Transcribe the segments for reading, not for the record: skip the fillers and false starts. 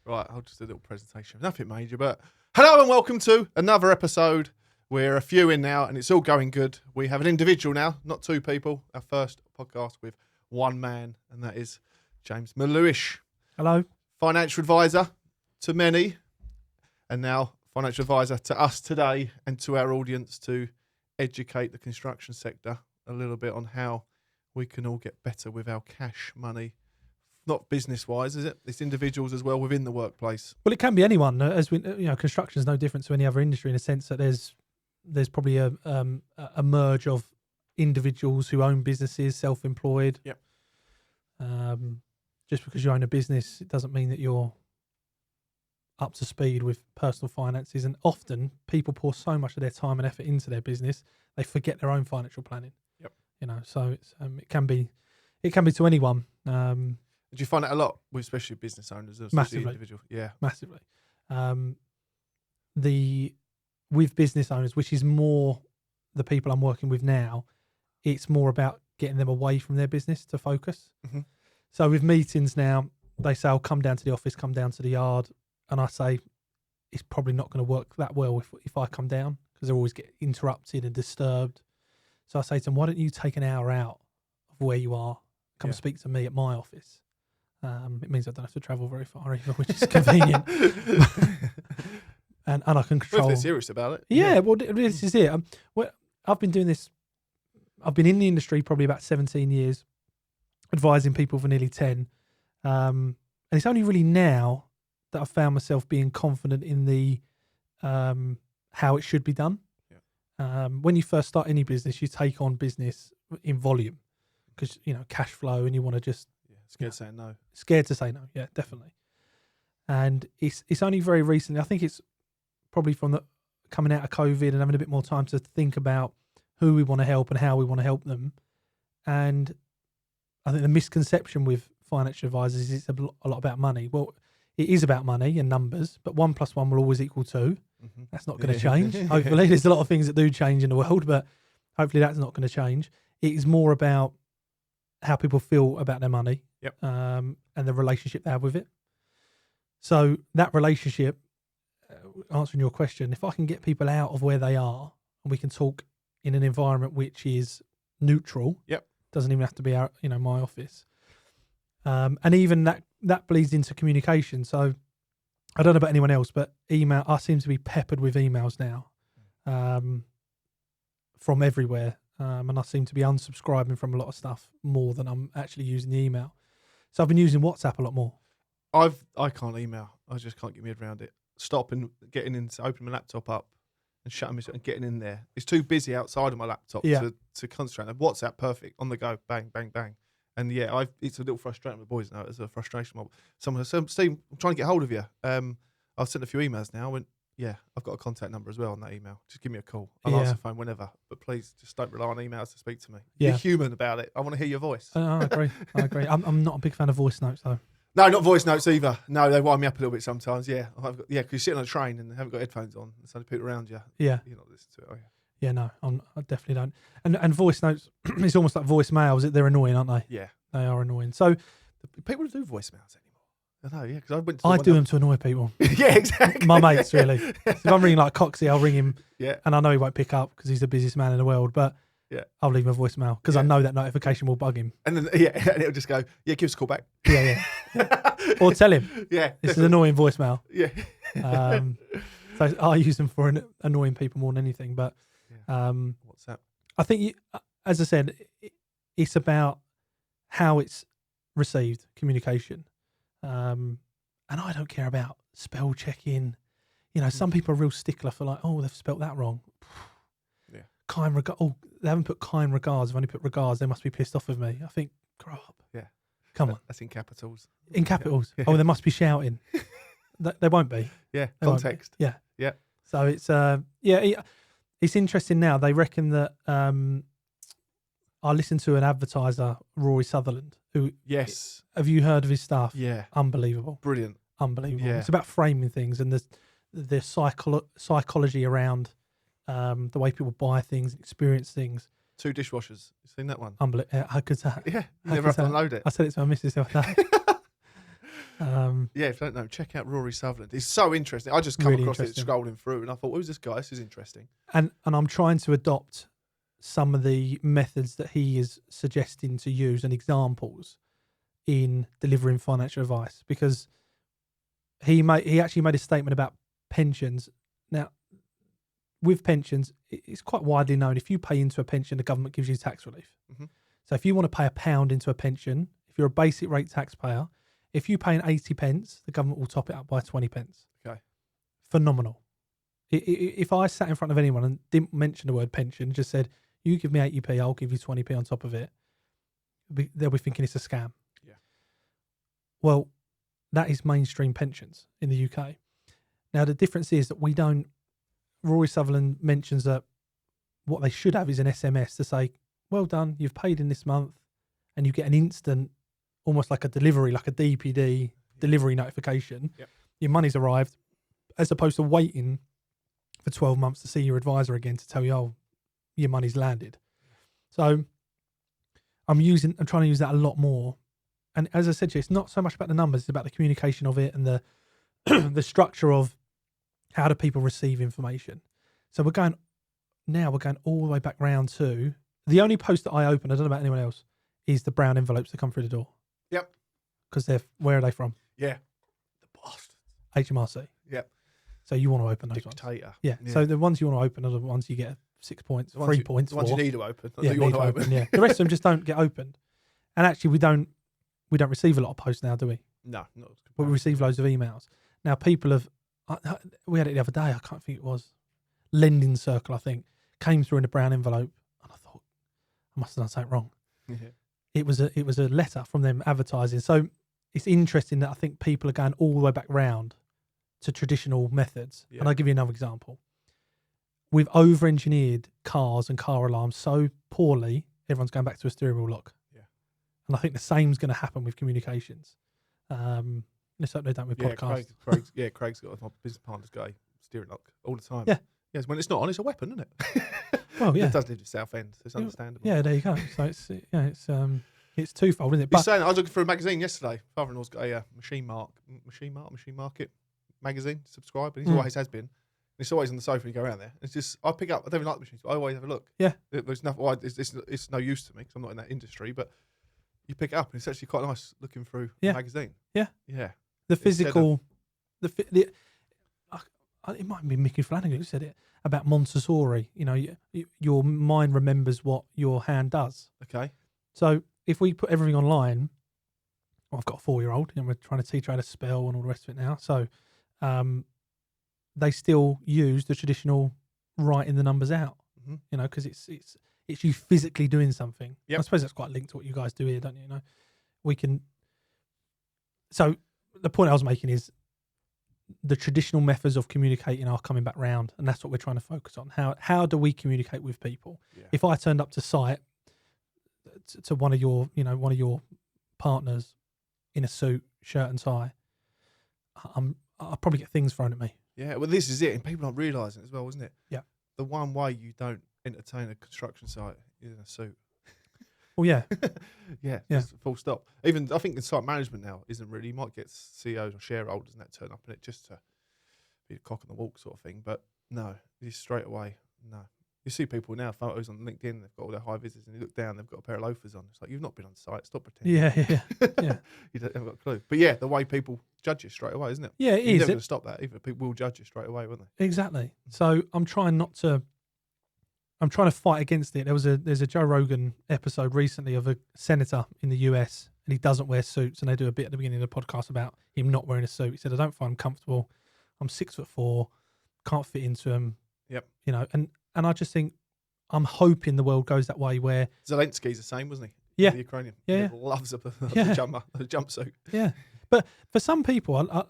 Right, I'll just do a little presentation. Nothing major, but hello and welcome to another episode. We're a few in now and it's all going good. We have an individual now, not two people. Our first podcast with one man, and that is James Melhuish. Hello. Financial advisor to many, and now financial advisor to us today and to our audience to educate the construction sector a little bit on how we can all get better with our cash money. Not business-wise, is it? It's individuals as well within the workplace. Well, it can be anyone. As we, construction is no different to any other industry in a sense that there's probably a merge of individuals who own businesses, self-employed. Yep. Just because you own a business, it doesn't mean that you're up to speed with personal finances. And often people pour so much of their time and effort into their business, they forget their own financial planning. Yep. So it's it can be to anyone. Do you find that a lot, especially business owners, Massively. Individual? Yeah, massively. With business owners, which is more the people I'm working with now, it's more about getting them away from their business to focus. Mm-hmm. So with meetings now, they say, "I'll come down to the office, come down to the yard," and I say, "It's probably not going to work that well if I come down because they always get interrupted and disturbed." So I say to them, "Why don't you take an hour out of where you are, come speak to me at my office?" It means I don't have to travel very far either, which is convenient. and I can control. Well, if they're serious about it. Yeah, well, this is it. I've been doing this. I've been in the industry probably about 17 years, advising people for nearly 10. And it's only really now that I've found myself being confident in the how it should be done. Yeah. When you first start any business, you take on business in volume because, cash flow, and you want to just... Scared to say no. Scared to say no, yeah, definitely. And it's only very recently, I think it's probably from the coming out of COVID and having a bit more time to think about who we want to help and how we want to help them. And I think the misconception with financial advisors is it's a lot about money. Well, it is about money and numbers, but 1 + 1 will always equal 2. Mm-hmm. That's not going to change. Hopefully, there's a lot of things that do change in the world, but hopefully that's not going to change. It is more about how people feel about their money. Yep. And the relationship they have with it. So that relationship, answering your question, if I can get people out of where they are and we can talk in an environment which is neutral, doesn't even have to be our, my office. And even that bleeds into communication. So I don't know about anyone else, but email, I seem to be peppered with emails now from everywhere. And I seem to be unsubscribing from a lot of stuff more than I'm actually using the email. So I've been using WhatsApp a lot more. I can't email. I just can't get my head around it. Stopping, getting in, opening my laptop up and shutting myself and getting in there. It's too busy outside of my laptop to concentrate. WhatsApp, perfect, on the go, bang, bang, bang. And it's a little frustrating with the boys now. It's a frustration mob. Someone said, "Steve, I'm trying to get hold of you. I've sent a few emails now." I went, "Yeah, I've got a contact number as well on that email. Just give me a call. I'll answer the phone whenever. But please, just don't rely on emails to speak to me. Yeah. Be human about it. I want to hear your voice." I agree. I'm not a big fan of voice notes though. No, not voice notes either. No, they wind me up a little bit sometimes. Yeah, because you're sitting on a train and haven't got headphones on. There's only people around you. Yeah, you're not listening to it. Are you? Yeah, no, I definitely don't. And voice notes, it's almost like voicemails. They're annoying, aren't they? Yeah, they are annoying. So people do voicemails anymore. I know, yeah, because I do them to annoy people. Yeah, exactly. My mates, really. If I'm ringing like Coxie, I'll ring him. Yeah. And I know he won't pick up because he's the busiest man in the world, but I'll leave him a voicemail because I know that notification will bug him. And then and it'll just go, give us a call back. Yeah. Or tell him. Yeah. This is an annoying voicemail. Yeah. So I use them for annoying people more than anything. But WhatsApp. I think, as I said, it's about how it's received, communication. And I don't care about spell checking. Some people are real stickler for like, oh, they've spelt that wrong. Yeah. Kind regard. Oh, they haven't put kind regards. They've only put regards. They must be pissed off with me. I think, grow up. Yeah. Come on. That's in capitals. In capitals. Yeah. Oh, they must be shouting. They won't be. Yeah. Context. Yeah. Yeah. So it's it's interesting now. They reckon that I listened to an advertiser, Rory Sutherland, who have you heard of his stuff? Yeah. Unbelievable. Brilliant. Unbelievable. Yeah. It's about framing things and the psychology around the way people buy things, experience things. 2 dishwashers. You seen that one? Unbelievable. How good's that? Yeah. You never have to unload it. I said it to my missus the other day. Yeah, if you don't know, check out Rory Sutherland. It's so interesting. I just come Really across it interesting. scrolling through, and I thought, who's this guy? This is interesting. And I'm trying to adopt some of the methods that he is suggesting to use and examples in delivering financial advice, because he actually made a statement about pensions. Now, with pensions, it's quite widely known, if you pay into a pension, the government gives you tax relief. Mm-hmm. So if you want to pay £1 into a pension, if you're a basic rate taxpayer, if you pay in 80 pence, the government will top it up by 20 pence. Okay. Phenomenal. If I sat in front of anyone and didn't mention the word pension, just said, you give me 80p, I'll give you 20p on top of it, they'll be thinking it's a scam. Yeah. Well, that is mainstream pensions in the UK. Now, the difference is that we don't, Rory Sutherland mentions that what they should have is an SMS to say, well done, you've paid in this month, and you get an instant, almost like a delivery, like a DPD delivery notification. Yep. Your money's arrived, as opposed to waiting for 12 months to see your advisor again to tell you, oh, your money's landed. So I'm trying to use that a lot more. And as I said to you, it's not so much about the numbers, it's about the communication of it and the the structure of how do people receive information. So we're going all the way back round to the only post that I open, I don't know about anyone else, is the brown envelopes that come through the door. Yep. Because where are they from? Yeah. The bastards. HMRC. Yep. So you want to open those ones. Dictator. Yeah. So the ones you want to open are the ones you get 6 points, 3 points The ones for. you need to open. Yeah, you want to open. Yeah. The rest of them just don't get opened. And actually, we don't receive a lot of posts now, do we? No, not. But we receive loads of emails. Now, people have, we had it the other day, I can't think it was, Lending Circle, I think, came through in a brown envelope. And I thought, I must have done something wrong. Yeah. It was a letter from them advertising. So it's interesting that I think people are going all the way back round to traditional methods. Yeah. And I'll give you another example. We've over-engineered cars and car alarms so poorly, everyone's going back to a steering wheel lock. Yeah. And I think the same's going to happen with communications. Let's hope they don't with podcasts. Craig's got, my business partner's got a steering lock all the time. Yeah. Yes, when it's not on, it's a weapon, isn't it? Well, yeah. It does live in Southend, so it's understandable. Yeah, there you go. So it's twofold, isn't it? You're saying, I was looking for a magazine yesterday. Father-in-law's got a Machine Market magazine to subscribe, and he always has been. It's always on the sofa when you go around there. It's just, I pick up, I don't even like the machines, but I always have a look. Yeah. There's nothing, well, it's no use to me because I'm not in that industry, but you pick it up and it's actually quite nice looking through a magazine. Yeah. Yeah. The physical, it might be Mickey Flanagan who said it about Montessori. You know, your mind remembers what your hand does. Okay. So if we put everything online, I've got a 4-year-old and we're trying to teach her how to spell and all the rest of it now. So they still use the traditional writing the numbers out, you know, because it's you physically doing something. Yep. I suppose that's quite linked to what you guys do here, don't you? You know, we can. So the point I was making is the traditional methods of communicating are coming back round, and that's what we're trying to focus on. How do we communicate with people? Yeah. If I turned up to site to one of your partners in a suit, shirt and tie, I'll probably get things thrown at me. Yeah, well, this is it, and people aren't realising it as well, isn't it? Yeah. The one way you don't entertain a construction site is in a suit. Well, yeah. yeah, just full stop. Even, I think in site management now isn't really, you might get CEOs or shareholders and that turn up in it just to be a cock on the walk sort of thing, but no, just straight away, no. You see people now, photos on LinkedIn, they've got all their high visors, and you look down, they've got a pair of loafers on. It's like, you've not been on site, stop pretending. Yeah. You haven't got a clue. But yeah, the way people judge you straight away, isn't it? Yeah, it You're is. never going to stop that either. People will judge you straight away, won't they? Exactly. So I'm trying to fight against it. There's a Joe Rogan episode recently of a senator in the US, and he doesn't wear suits, and they do a bit at the beginning of the podcast about him not wearing a suit. He said, I don't find them comfortable. I'm 6'4", can't fit into them. Yep. You know, and I just think, I'm hoping the world goes that way where Zelensky's the same, wasn't he? Yeah. The Ukrainian. Yeah. He loves a jumpsuit. Yeah. But for some people, I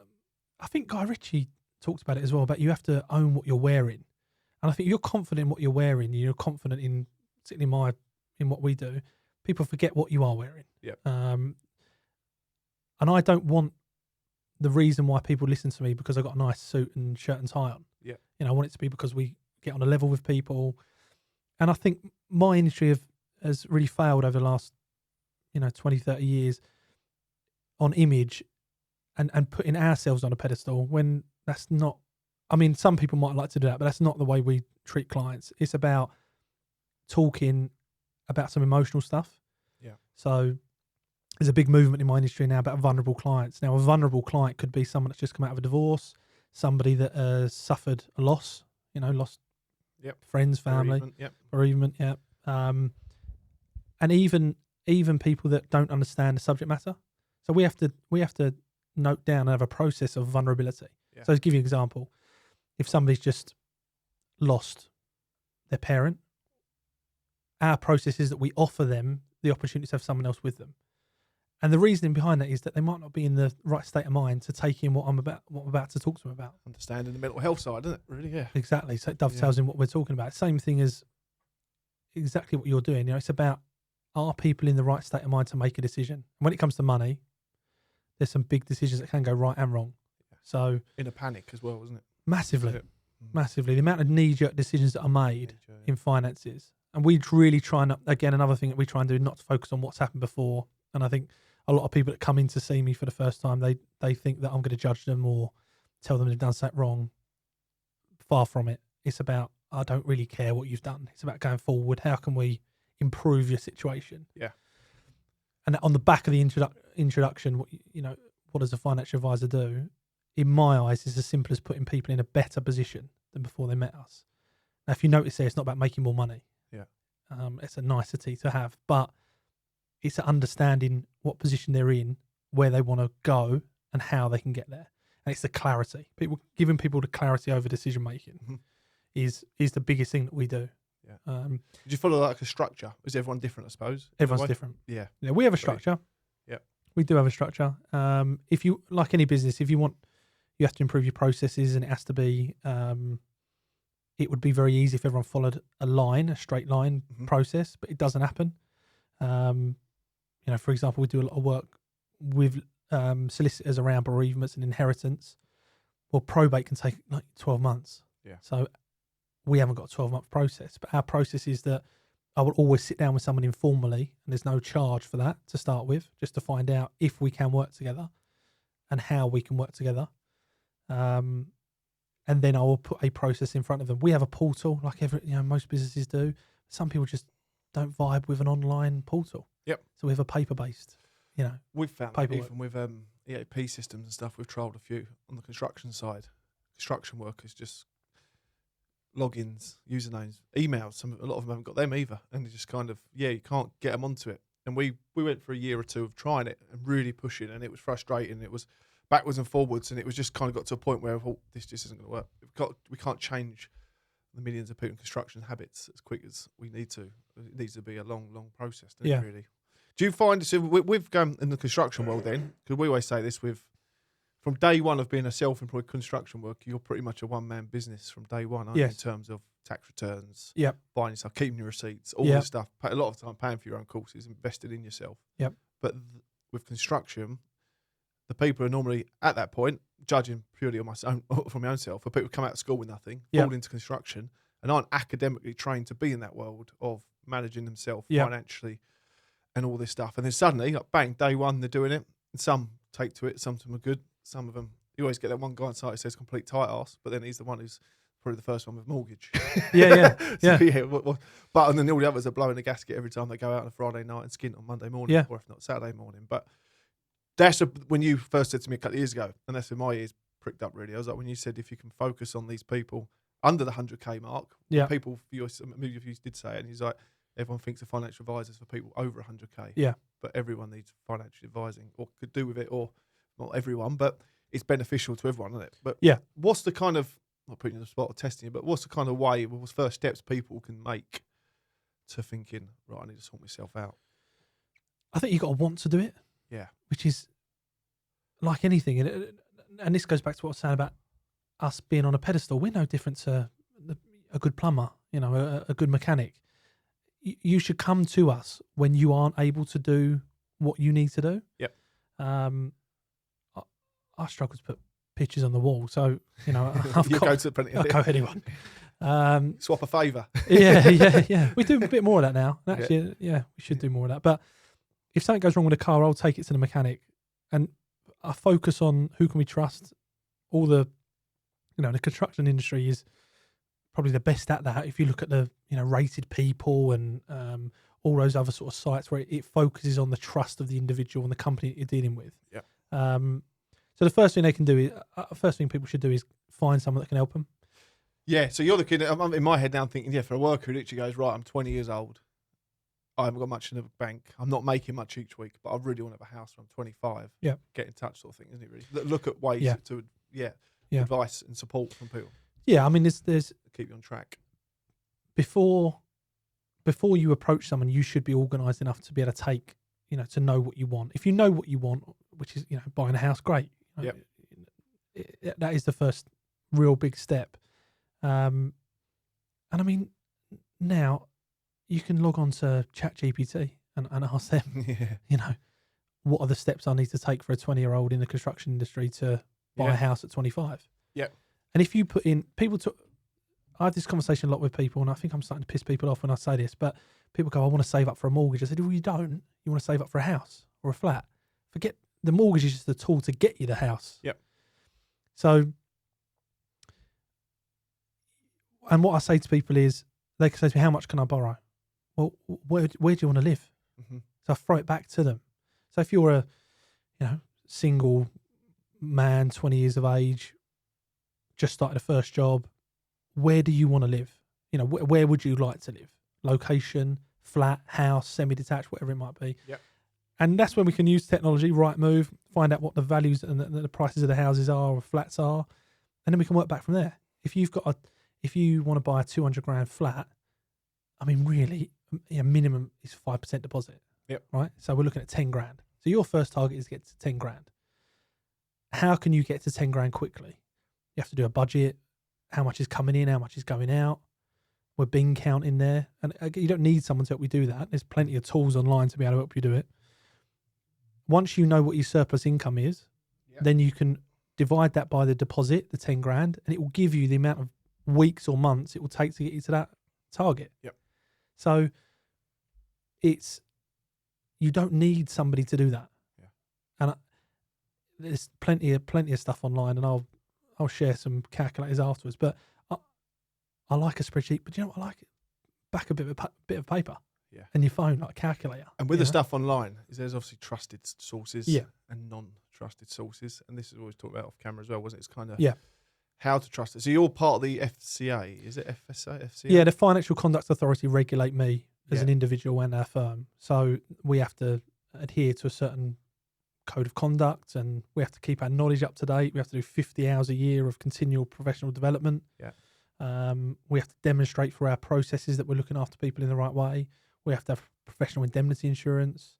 think Guy Ritchie talked about it as well, about you have to own what you're wearing. And I think you're confident in what you're wearing, you're confident in, particularly in what we do, people forget what you are wearing. Yeah. And I don't want the reason why people listen to me because I got a nice suit and shirt and tie on. Yeah. You know, I want it to be because we get on a level with people. And I think my industry has really failed over the last, 20, 30 years on image and putting ourselves on a pedestal when that's not. I mean, some people might like to do that, but that's not the way we treat clients. It's about talking about some emotional stuff. Yeah. So there's a big movement in my industry now about vulnerable clients. Now, a vulnerable client could be someone that's just come out of a divorce, somebody that has suffered a loss, lost friends, family, bereavement, and even people that don't understand the subject matter. So we have to note down and have a process of vulnerability. Yeah. So to give you an example, if somebody's just lost their parent, our process is that we offer them the opportunity to have someone else with them. And the reasoning behind that is that they might not be in the right state of mind to take in what I'm about to talk to them about. Understanding the mental health side, isn't it? Really, yeah. Exactly. So it dovetails in what we're talking about. Same thing as exactly what you're doing. It's about, are people in the right state of mind to make a decision? And when it comes to money, there's some big decisions that can go right and wrong. So in a panic as well, isn't it? Massively. Massively. The amount of knee-jerk decisions that are made in finances. And we really try and, again, another thing that we try and do, not to focus on what's happened before. And I think a lot of people that come in to see me for the first time, they think that I'm going to judge them or tell them they've done something wrong. Far from it. It's about, I don't really care what you've done. It's about going forward. How can we improve your situation? Yeah. And on the back of the introduction, what does a financial advisor do? In my eyes, it's as simple as putting people in a better position than before they met us. Now, if you notice there, it's not about making more money. Yeah. It's a nicety to have, but it's understanding what position they're in, where they want to go, and how they can get there. And it's the clarity. Giving people the clarity over decision making is the biggest thing that we do. Yeah. Did you follow like a structure? Is everyone different? I suppose everyone's different. Yeah. We have a structure. Yeah. We do have a structure. If you, like any business, if you want, you have to improve your processes, and it has to be. It would be very easy if everyone followed a straight line process, but it doesn't happen. For example, we do a lot of work with solicitors around bereavements and inheritance. Well, probate can take like 12 months. Yeah. So we haven't got a 12-month process, but our process is that I will always sit down with someone informally, and there's no charge for that to start with, just to find out if we can work together and how we can work together. And then I will put a process in front of them. We have a portal, like most businesses do. Some people just don't vibe with an online portal. Yep. So we have a paper-based, We've found paperwork. Even with EAP systems and stuff, we've trialled a few on the construction side. Construction workers just logins, usernames, emails. A lot of them haven't got them either, and they just kind of you can't get them onto it. And we went for a year or two of trying it and really pushing, and it was frustrating. It was backwards and forwards, and it was just kind of got to a point where I thought, this just isn't going to work. We can't change the millions of people in construction habits as quick as we need to. It needs to be a long, long process, doesn't it, really? Do you find, so we've gone in the construction world then, because we always say this, from day one of being a self-employed construction worker, you're pretty much a one-man business from day one, aren't you, in terms of tax returns, buying yourself, keeping your receipts, all this stuff, a lot of time paying for your own courses, invested in yourself. Yep. But with construction, the people are normally at that point judging purely on from my own self. For people who come out of school with nothing, fall into construction, and aren't academically trained to be in that world of managing themselves financially and all this stuff. And then suddenly, like bang, day one, they're doing it. And some take to it, some of them are good. Some of them, you always get that one guy on site who says complete tight ass, but then he's the one who's probably the first one with mortgage. But and then all the others are blowing the gasket every time they go out on a Friday night and skint on Monday morning, or if not Saturday morning. But that's when you first said to me a couple of years ago, and that's when my ears pricked up really. I was like, when you said if you can focus on these people under the 100k mark, people, you did say it, and he's like, everyone thinks of financial advisors for people over 100k. Yeah. But everyone needs financial advising, or could do with it, or not everyone, but it's beneficial to everyone, isn't it? But what's the kind of, not putting you on the spot or testing you, but what's the kind of way, what's first steps people can make to thinking, right, I need to sort myself out? I think you've got to want to do it. Yeah. Which is like anything. And this goes back to what I was saying about us being on a pedestal. We're no different to a good plumber, a good mechanic. You should come to us when you aren't able to do what you need to do. Yep. I struggle to put pictures on the wall, so go to plenty of I'll go anyone. Swap a favour. Yeah. We do a bit more of that now. Actually, we should do more of that. But if something goes wrong with a car, I'll take it to the mechanic. And I focus on who can we trust. All the, the construction industry is probably the best at that. If you look at the, Rated People and all those other sort of sites where it focuses on the trust of the individual and the company that you're dealing with. Yeah. So the first thing they can do is, first thing people should do is find someone that can help them. Yeah. So you're the kid. I'm in my head now thinking, for a worker who literally goes, right, I'm 20 years old. I haven't got much in the bank. I'm not making much each week, but I really want to have a house when I'm 25. Yeah. Get in touch, sort of thing, isn't it? Really look at ways to advice and support from people. Yeah, I mean, there's keep you on track. Before you approach someone, you should be organised enough to be able to take, to know what you want. If you know what you want, which is buying a house, great. That is the first real big step. And I mean, now you can log on to ChatGPT and ask them, what are the steps I need to take for a 20-year-old in the construction industry to buy a house at 25? Yeah. And if you put in, I have this conversation a lot with people, and I think I'm starting to piss people off when I say this, but people go, I want to save up for a mortgage. I said, well, you don't. You want to save up for a house or a flat. Forget, the mortgage is just the tool to get you the house. Yep. So, and what I say to people is, they can say to me, how much can I borrow? Well, where do you want to live? Mm-hmm. So I throw it back to them. So if you're a, single man, 20 years of age, just started a first job, where do you want to live? Where would you like to live? Location, flat, house, semi-detached, whatever it might be. Yep. And that's when we can use technology, Rightmove, find out what the values and the prices of the houses are or flats are, and then we can work back from there. If you want to buy a 200 grand flat, I mean, really, minimum is 5% deposit. Yep. Right? So we're looking at 10 grand. So your first target is to get to 10 grand. How can you get to 10 grand quickly? You have to do a budget. How much is coming in? How much is going out? We're bin counting there. And you don't need someone to help you do that. There's plenty of tools online to be able to help you do it. Once you know what your surplus income is, then you can divide that by the deposit, the 10 grand, and it will give you the amount of weeks or months it will take to get you to that target. Yep. So you don't need somebody to do that. Yeah. And there's plenty of stuff online, and I'll share some calculators afterwards. But I like a spreadsheet, but you know what I like? Back a bit of paper. Yeah. And your phone, like a calculator. And with the stuff online, there's obviously trusted sources and non-trusted sources. And this is always talked about off camera as well, wasn't it? It's kind of how to trust it. So you're part of the FCA, is it FCA? Yeah, the Financial Conduct Authority regulate me as an individual and our firm. So we have to adhere to a certain code of conduct, and we have to keep our knowledge up to date. We have to do 50 hours a year of continual professional development. Yeah. We have to demonstrate through our processes that we're looking after people in the right way. We have to have professional indemnity insurance.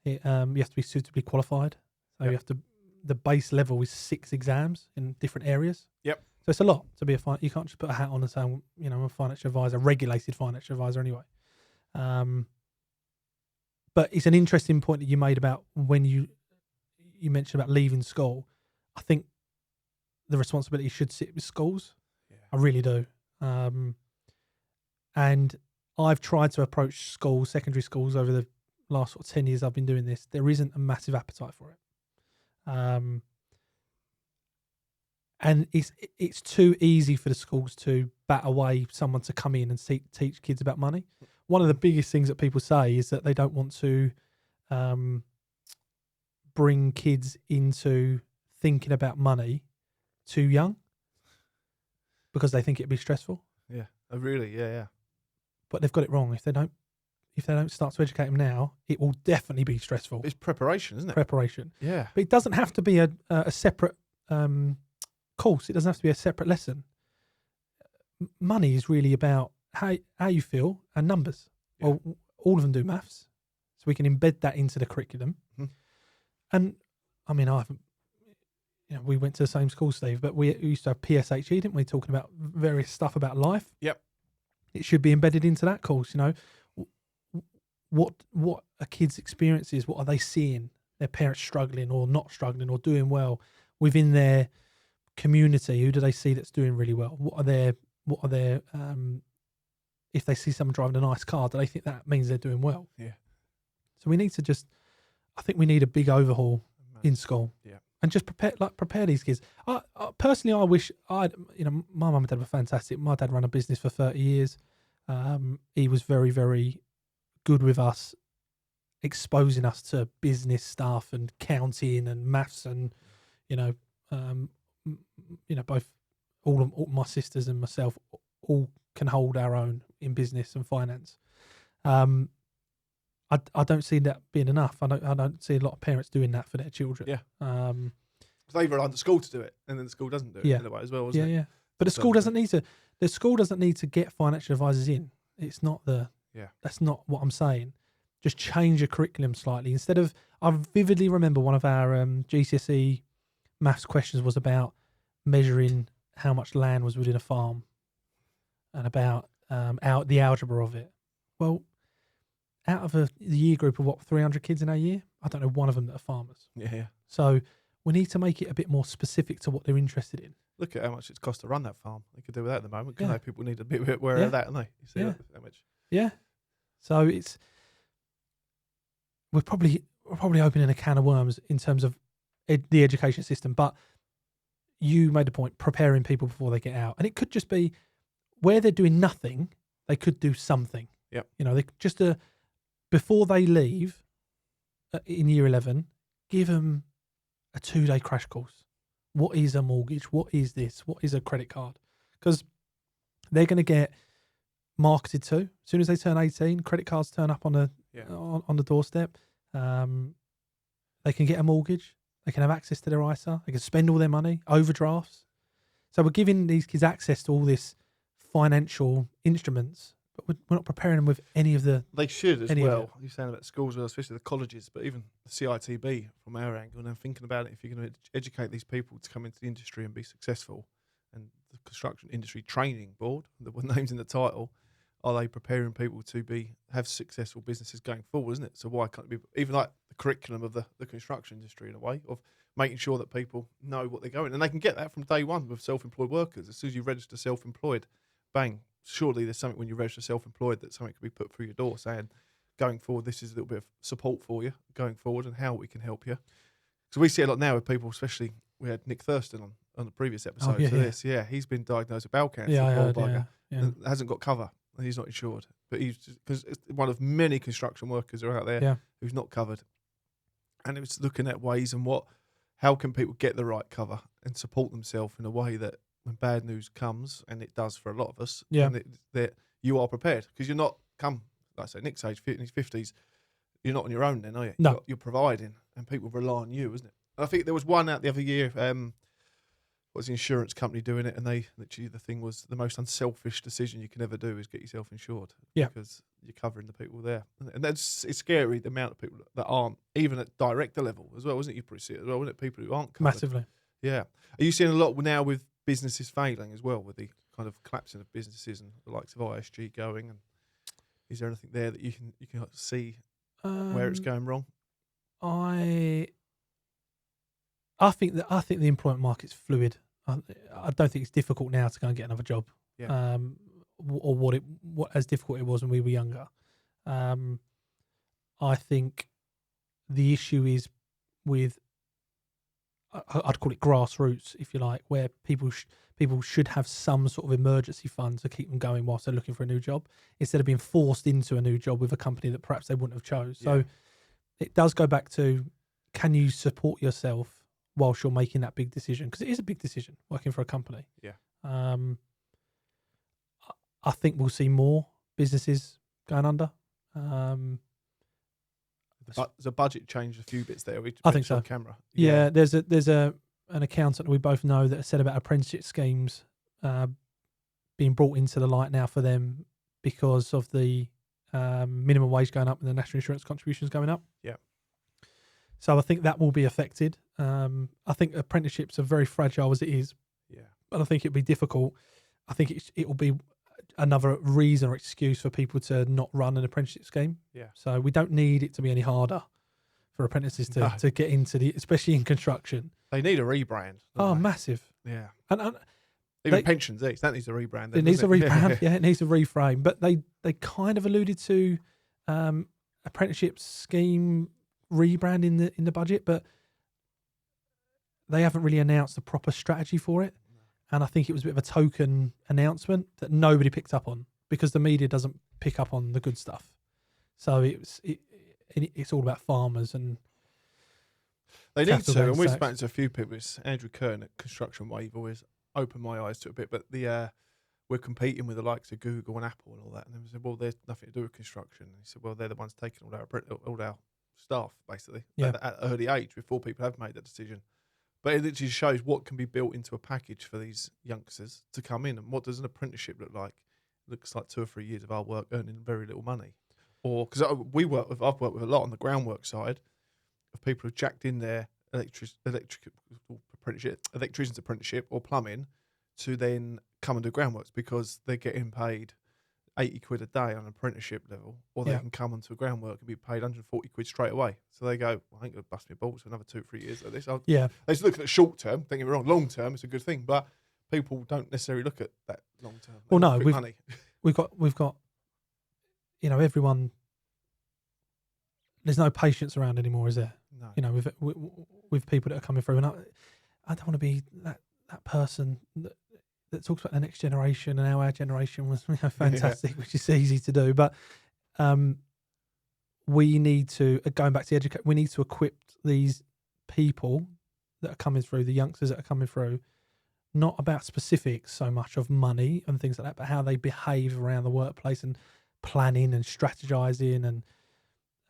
You have to be suitably qualified. So you have to. The base level is 6 exams in different areas. Yep. So it's a lot to be you can't just put a hat on and say, I'm a financial advisor, regulated financial advisor anyway. But it's an interesting point that you made about when you mentioned about leaving school. I think the responsibility should sit with schools. Yeah. I really do. And I've tried to approach schools, secondary schools, over the last 10 years I've been doing this. There isn't a massive appetite for it. And it's too easy for the schools to bat away someone to come in and teach kids about money. One of the biggest things that people say is that they don't want to bring kids into thinking about money too young because they think it'd be stressful. Yeah, really, yeah. But they've got it wrong. If they don't start to educate them now, it will definitely be stressful. It's preparation, isn't it? Preparation. Yeah. But it doesn't have to be a separate course. It doesn't have to be a separate lesson. Money is really about how you feel and numbers. Yeah. Well, all of them do maths, so we can embed that into the curriculum. Mm-hmm. And I mean, I haven't. We went to the same school, Steve, but we used to have PSHE, didn't we? Talking about various stuff about life. Yep. It should be embedded into that course. What are kids' experiences? What are they seeing? Their parents struggling or not struggling or doing well within their community. Who do they see that's doing really well? What are their if they see someone driving a nice car, do they think that means they're doing well? Yeah. So we need to I think we need a big overhaul in school. Yeah. and just prepare these kids. Personally, I wish my mum and dad were fantastic. My dad ran a business for 30 years. He was very, very good with us, exposing us to business stuff and counting and maths and, both all my sisters and myself all can hold our own in business and finance. I don't see that being enough. I don't see a lot of parents doing that for their children. Yeah. They rely on the school to do it, and then the school doesn't do it in a way as well, isn't it? Yeah. But the school doesn't need to. The school doesn't need to get financial advisors in. It's not That's not what I'm saying. Just change your curriculum slightly. Instead of, I vividly remember one of our GCSE maths questions was about measuring how much land was within a farm, and about the algebra of it. Well, out of the year group of 300 kids in our year, I don't know one of them that are farmers. Yeah. So we need to make it a bit more specific to what they're interested in. Look at how much it's cost to run that farm. They could do with that at the moment. Yeah. People need a bit aware of that, don't they? You see how much. Yeah. So we're probably opening a can of worms in terms of the education system. But you made a point, preparing people before they get out, and it could just be where they're doing nothing, they could do something. Yep. They just before they leave in year 11, give them a 2-day crash course. What is a mortgage? What is this? What is a credit card? Because they're going to get marketed to. As soon as they turn 18, credit cards turn up on the doorstep. They can get a mortgage. They can have access to their ISA. They can spend all their money, overdrafts. So we're giving these kids access to all this financial instruments, but we're not preparing them with any of the... They should as well. You're saying about schools, especially the colleges, but even the CITB from our angle, and I'm thinking about it, if you're going to educate these people to come into the industry and be successful, and the Construction Industry Training Board, the name's in the title, are they preparing people to have successful businesses going forward, isn't it? So why can't it be even like the curriculum of the construction industry in a way of making sure that people know what they're going, and they can get that from day one with self-employed workers. As soon as you register self-employed, bang, surely there's something when you register self-employed that something could be put through your door saying, going forward, this is a little bit of support for you going forward and how we can help you. So we see a lot now with people, especially we had Nick Thurston on the previous episode this. He's been diagnosed with bowel cancer. And hasn't got cover. And he's not insured, but because it's one of many construction workers who are out there who's not covered. And it was looking at ways and how can people get the right cover and support themselves in a way that when bad news comes, and it does for a lot of us, that you are prepared, because you're not like I say, Nick's age, in his 50s, you're not on your own then, are you? No. You're providing, and people rely on you, isn't it? And I think there was one out the other year. Was the insurance company doing it, and they literally, the thing was, the most unselfish decision you can ever do is get yourself insured, because you're covering the people there, and it's scary, the amount of people that aren't even at director level as well, wasn't it? You probably see it as well, wasn't it? People who aren't covered. Massively. Yeah. Are you seeing a lot now with businesses failing as well, with the kind of collapsing of businesses and the likes of ISG going? And is there anything there that you can see where it's going wrong? I think the employment market's fluid. I don't think it's difficult now to go and get another job. Yeah. Or what as difficult it was when we were younger. I think the issue is with, I'd call it grassroots, if you like, where people should have some sort of emergency fund to keep them going whilst they're looking for a new job, instead of being forced into a new job with a company that perhaps they wouldn't have chose. Yeah. So it does go back to, can you support yourself whilst you're making that big decision? Because it is a big decision working for a company. Yeah. I think we'll see more businesses going under. There's a budget change, a few bits there. I think so. On camera. Yeah. There's an accountant that we both know that has said about apprenticeship schemes being brought into the light now for them because of the minimum wage going up and the national insurance contributions going up. Yeah. So I think that will be affected. I think apprenticeships are very fragile as it is. Yeah. But I think it'll be difficult. I think it will be another reason or excuse for people to not run an apprenticeship scheme. Yeah. So we don't need it to be any harder for apprentices to get into especially in construction. They need a rebrand. Oh, massive. Yeah. And even pensions, that needs a rebrand. It needs a rebrand. Yeah, it needs a reframe. But they kind of alluded to apprenticeship scheme rebrand in the budget, but they haven't really announced a proper strategy for it. And I think it was a bit of a token announcement that nobody picked up on because the media doesn't pick up on the good stuff. So it's all about farmers and they need to. And we've tax. spoken to a few people. It's Andrew Kern at Construction Wave always opened my eyes to it a bit. But we're competing with the likes of Google and Apple and all that. And they said, well, there's nothing to do with construction. And he said, well, they're the ones taking all our staff, basically, at an early age before people have made that decision. But it literally shows what can be built into a package for these youngsters to come in. And what does an apprenticeship look like? It looks like 2 or 3 years of hard work earning very little money. Or, because I've worked with a lot on the groundwork side of people who've jacked in their electrician's apprenticeship or plumbing to then come and do groundworks because they're getting paid 80 quid a day on an apprenticeship level, or they can come onto a groundwork and be paid 140 quid straight away. So they go, well, I ain't going to bust my balls for another 2 or 3 years like this. They just look at the short term, don't get me wrong, long term it's a good thing, but people don't necessarily look at that long term. Well, no, we've got, everyone, there's no patience around anymore, is there? No. With people that are coming through, and I don't want to be that person that talks about the next generation and how our generation was fantastic, which is easy to do. But we need to, going back to educate, we need to equip these people that are coming through, the youngsters that are coming through, not about specifics so much of money and things like that, but how they behave around the workplace and planning and strategizing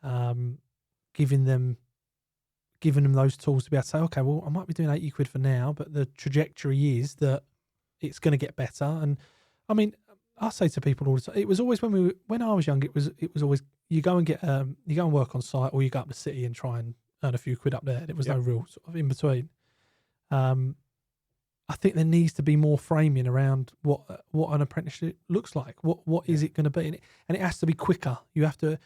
and giving them those tools to be able to say, okay, well, I might be doing 80 quid for now, but the trajectory is that it's going to get better. And I mean, I say to people all the time, it was always when I was young, it was always you go and work on site, or you go up the city and try and earn a few quid up there. There was no real sort of in between. I think there needs to be more framing around what an apprenticeship looks like. What is it going to be? And it has to be quicker. You have to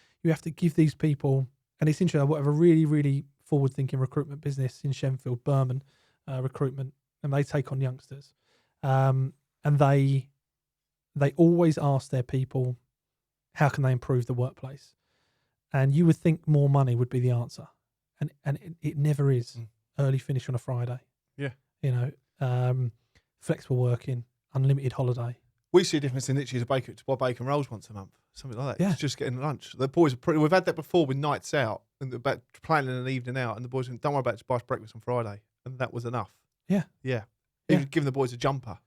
give these people, and it's interesting. I have a really, really forward-thinking recruitment business in Shenfield, Berman recruitment, and they take on youngsters. And they always ask their people, how can they improve the workplace? And you would think more money would be the answer, and it never is. Early finish on a Friday. Yeah. Flexible working, unlimited holiday. We see a difference in literally to buy bacon rolls once a month, something like that. Yeah. It's just getting lunch. The boys are we've had that before with nights out and about planning an evening out, and the boys went, don't worry about it, just buy us breakfast on Friday, and that was enough. Yeah. Even giving the boys a jumper,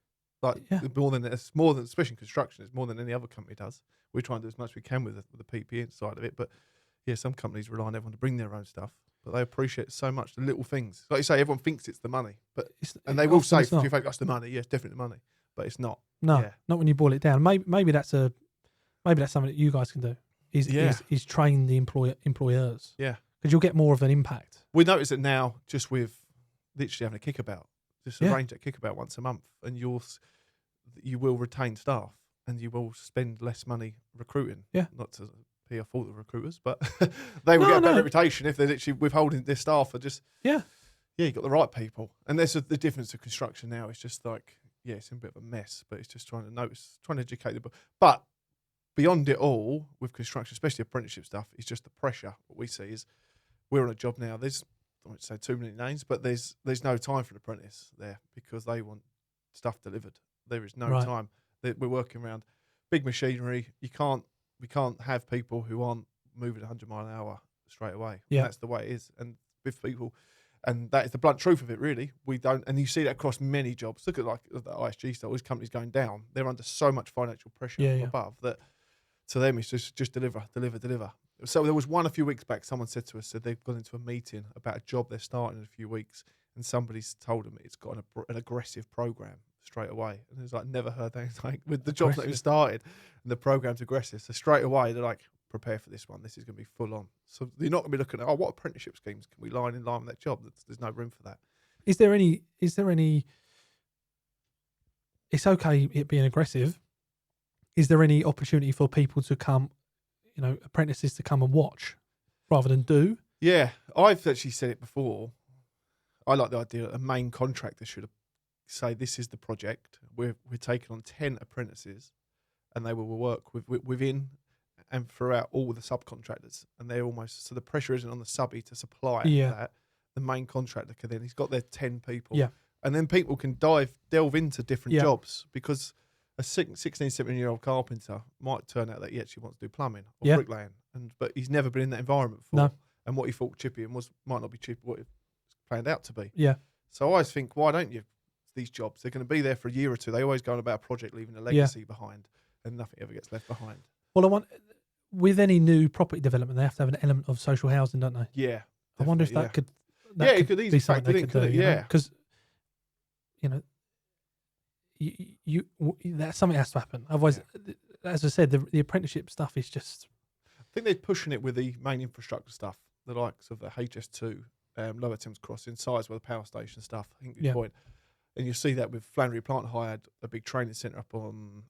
more than especially in construction, it's more than any other company does. We try and do as much as we can with the PPE side of it, but some companies rely on everyone to bring their own stuff. But they appreciate so much the little things. Like you say, everyone thinks it's the money, but they will say, "If you think that's the money, yes, definitely the money." But it's not. No, not when you boil it down. Maybe that's something that you guys can do. Is train the employers. Yeah, because you'll get more of an impact. We notice it now just with literally having a kickabout. Just arrange a kickabout once a month, and you will retain staff, and you will spend less money recruiting. Yeah, not to be a fault of recruiters, but they will get a better reputation if they're literally withholding their staff. Or just you got the right people, and there's the difference of construction now. It's just like it's in a bit of a mess, but it's just trying to educate them. But beyond it all, with construction, especially apprenticeship stuff, is just the pressure. What we see is we're on a job now. I won't say too many names, but there's no time for an apprentice there because they want stuff delivered. There is no time. We're working around big machinery. We can't have people who aren't moving 100 mile an hour straight away. Yeah, that's the way it is. And with people, and that is the blunt truth of it. Really, we don't. And you see that across many jobs. Look at like the ISG stuff. These companies going down. They're under so much financial pressure above that. To them, it's just deliver. So there was one a few weeks back. Someone said to us that they've gone into a meeting about a job they're starting in a few weeks, and somebody's told them it's got an aggressive program straight away. And it's like, never heard that. Like with the jobs that have started, and the program's aggressive. So straight away they're like, prepare for this one. This is going to be full on. So you're not going to be looking at what apprenticeship schemes can we line in line with that job. There's no room for that. Is there any? It's okay it being aggressive. Is there any opportunity for people to come, apprentices to come and watch rather than do? Yeah, I've actually said it before. I like the idea that a main contractor should say, this is the project. We're taking on 10 apprentices, and they will work within and throughout all the subcontractors. And they're almost, so the pressure isn't on the subby to supply that. the main contractor can then, he's got their 10 people. Yeah. And then people can delve into different Yeah. jobs, because a 16, 17-year-old carpenter might turn out that he actually wants to do plumbing or Yeah. bricklaying, but he's never been in that environment before. No. And what he thought chippy might not be chippy what it planned out to be. Yeah. So I always think, why don't you, these jobs, they're going to be there for a year or two. They always go on about a project leaving a legacy behind, and nothing ever gets left behind. Well, with any new property development, they have to have an element of social housing, don't they? Yeah. I wonder if that yeah. could. It could easily be something factor they in, could couldn't do. it? Yeah. Because that's something has to happen. Otherwise, as I said, the apprenticeship stuff is just. I think they're pushing it with the main infrastructure stuff, the likes of the HS2, Lower Thames Crossing, Sizewell, the power station stuff. I think your point. And you see that with Flannery Plant hired a big training centre up on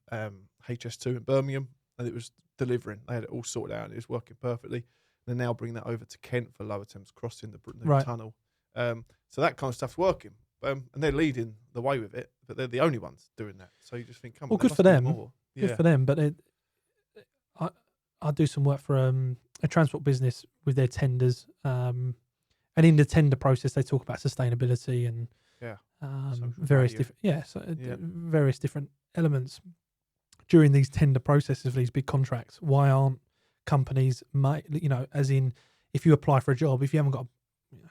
HS2 in Birmingham, and it was delivering. They had it all sorted out, and it was working perfectly. They're now bringing that over to Kent for Lower Thames Crossing, the new tunnel. So that kind of stuff's working. And they're leading the way with it, but they're the only ones doing that. So you just think, come on, good for them. More. Good for them. But I do some work for a transport business with their tenders. And in the tender process, they talk about sustainability and various various different elements during these tender processes for these big contracts. Why aren't companies, as in, if you apply for a job, if you haven't got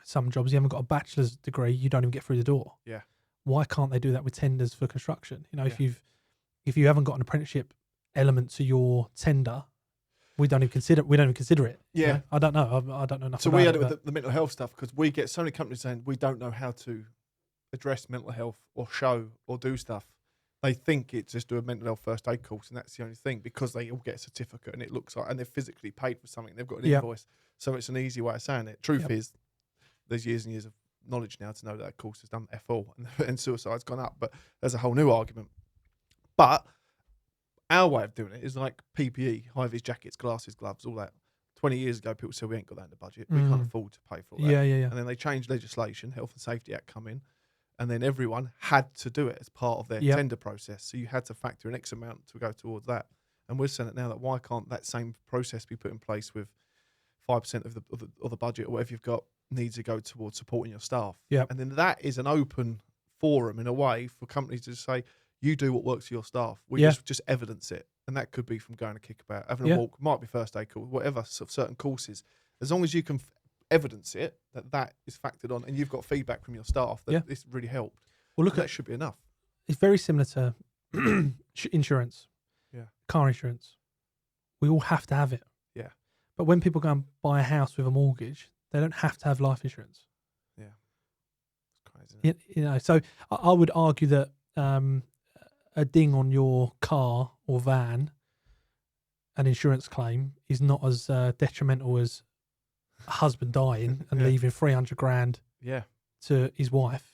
some jobs, you haven't got a bachelor's degree, you don't even get through the door. Yeah. Why can't they do that with tenders for construction? If you haven't got an apprenticeship element to your tender, we don't even consider it. Yeah. I don't know. I don't know enough. So about we had it with the mental health stuff, because we get so many companies saying we don't know how to address mental health or show or do stuff. They think it's just do a mental health first aid course, and that's the only thing, because they all get a certificate and it looks like, and they're physically paid for something. They've got an invoice. So it's an easy way of saying it. Truth is, there's years and years of knowledge now to know that course has done F all and suicide's gone up, but there's a whole new argument. But our way of doing it is like PPE, high-vis jackets, glasses, gloves, all that. 20 years ago, people said we ain't got that in the budget. We can't afford to pay for all that. Yeah. And then they changed legislation, Health and Safety Act come in, and then everyone had to do it as part of their tender process. So you had to factor an X amount to go towards that. And we're saying it now, that why can't that same process be put in place with 5% of the budget or whatever you've got needs to go towards supporting your staff. Yeah. And then that is an open forum in a way for companies to say, you do what works for your staff. We just evidence it. And that could be from going to kickabout, having a walk, might be first aid course, whatever, certain courses. As long as you can evidence it, that is factored on, and you've got feedback from your staff that this really helped. Well, that should be enough. It's very similar to insurance. Yeah. Car insurance. We all have to have it. Yeah. But when people go and buy a house with a mortgage, they don't have to have life insurance. Yeah. It's crazy, isn't it? So I would argue that a ding on your car or van, an insurance claim, is not as detrimental as a husband dying and leaving 300 grand to his wife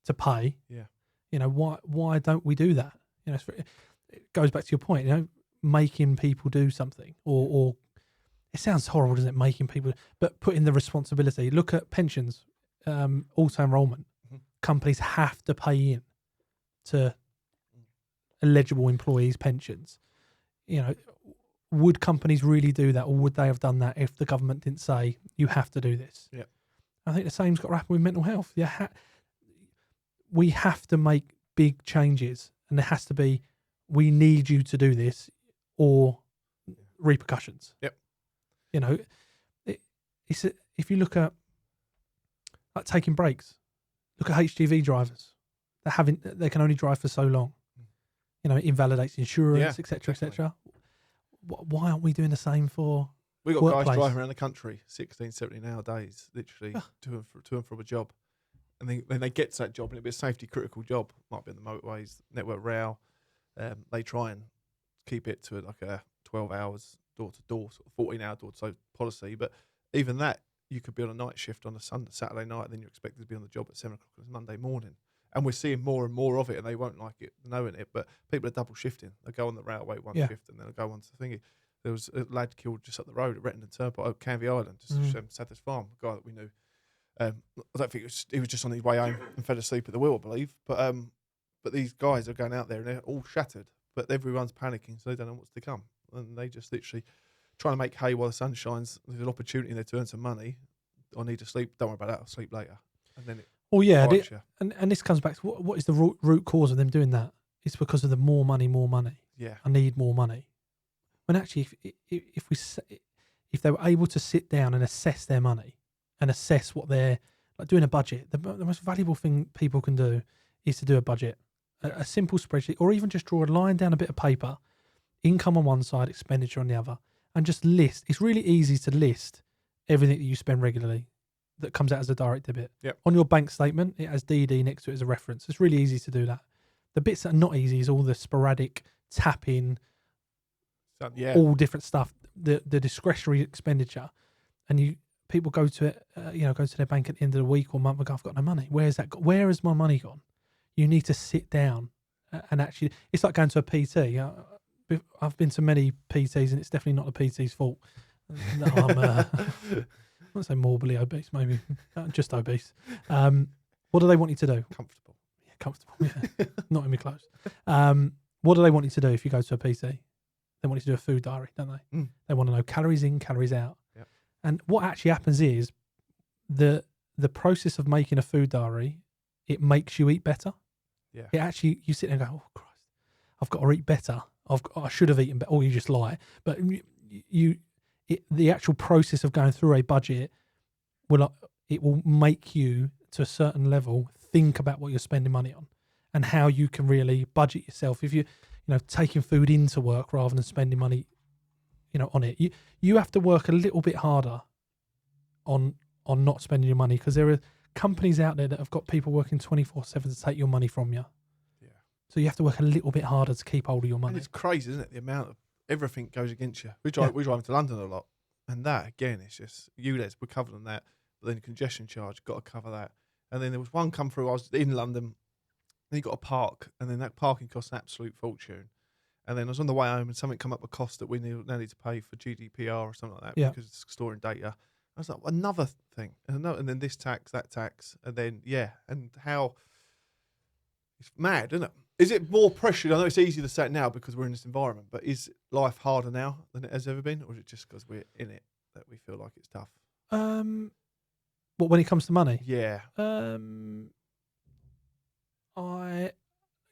to pay. Yeah. Why don't we do that? It goes back to your point, making people do something, or it sounds horrible, doesn't it? Making people, but putting the responsibility. Look at pensions, auto enrollment. Companies have to pay in to eligible employees' pensions. Would companies really do that, or would they have done that if the government didn't say you have to do this? Yeah, I think the same's got to happen with mental health. We have to make big changes, and there has to be, we need you to do this, or repercussions. Yep. If you look at like taking breaks, look at HGV drivers. They can only drive for so long. It invalidates insurance, etc., etc. Why aren't we doing the same for we got workplace? Guys driving around the country 16, 17 nowadays, literally to and from a job, and then they get to that job, and it'll be a safety critical job. Might be in the motorways, network rail. They try and keep it to like a 12 hours door to door, sort of 14-hour door to door policy. But even that, you could be on a night shift on a Saturday night, and then you're expected to be on the job at 7 o'clock on Monday morning. And we're seeing more and more of it, and they won't like it knowing it. But people are double shifting. They go on the railway one shift, and then they go on to the thingy. There was a lad killed just up the road at Rettendon Turnpike, Canvey Island, just Sadler's Farm, a guy that we knew. I don't think he was just on his way home and fell asleep at the wheel, I believe. But these guys are going out there and they're all shattered. But everyone's panicking, so they don't know what's to come, and they just literally trying to make hay while the sun shines. There's an opportunity there to earn some money. I need to sleep. Don't worry about that. I'll sleep later. And then it Well, yeah, bites you. and this comes back to what is the root cause of them doing that? It's because of the more money. Yeah. I need more money. When actually, if they were able to sit down and assess their money and assess what they're like doing a budget, the most valuable thing people can do is to do a budget, a simple spreadsheet, or even just draw a line down a bit of paper, income on one side, expenditure on the other, and just list. It's really easy to list everything that you spend regularly that comes out as a direct debit. Yep. On your bank statement, it has DD next to it as a reference. It's really easy to do that. The bits that are not easy is all the sporadic tapping, all different stuff, the discretionary expenditure, and people go to it, go to their bank at the end of the week or month and go, I've got no money. Where has my money gone? You need to sit down and actually, it's like going to a PT. I've been to many PTs and it's definitely not the PT's fault. No, I won't say morbidly obese, maybe just obese. What do they want you to do? Comfortable. Yeah, comfortable. Yeah, not in my clothes. What do they want you to do if you go to a PT? They want you to do a food diary, don't they? Mm. They want to know calories in, calories out. Yep. And what actually happens is the process of making a food diary, it makes you eat better. Yeah. It actually, you sit there and go, oh Christ, I've got to eat better. I should have eaten better. Or you just lie. But the actual process of going through a budget it will make you to a certain level think about what you're spending money on and how you can really budget yourself. If you taking food into work rather than spending money, on it, you have to work a little bit harder on not spending your money, because there are companies out there that have got people working 24/7 to take your money from you. Yeah. So you have to work a little bit harder to keep hold of your money. And it's crazy, isn't it? The amount of everything goes against you. We drive to London a lot, and that again, it's just ULEZ. We're covering that, but then congestion charge, got to cover that. And then there was one come through. I was in London. Then you got to park, and then that parking costs an absolute fortune. And then I was on the way home, and something come up a cost that we now need to pay for GDPR or something like that, because it's storing data. I was like, another thing, and then this tax, that tax, and then and how it's mad, isn't it? Is it more pressure? I know it's easy to say it now because we're in this environment, but is life harder now than it has ever been, or is it just because we're in it that we feel like it's tough? What, when it comes to money? Yeah.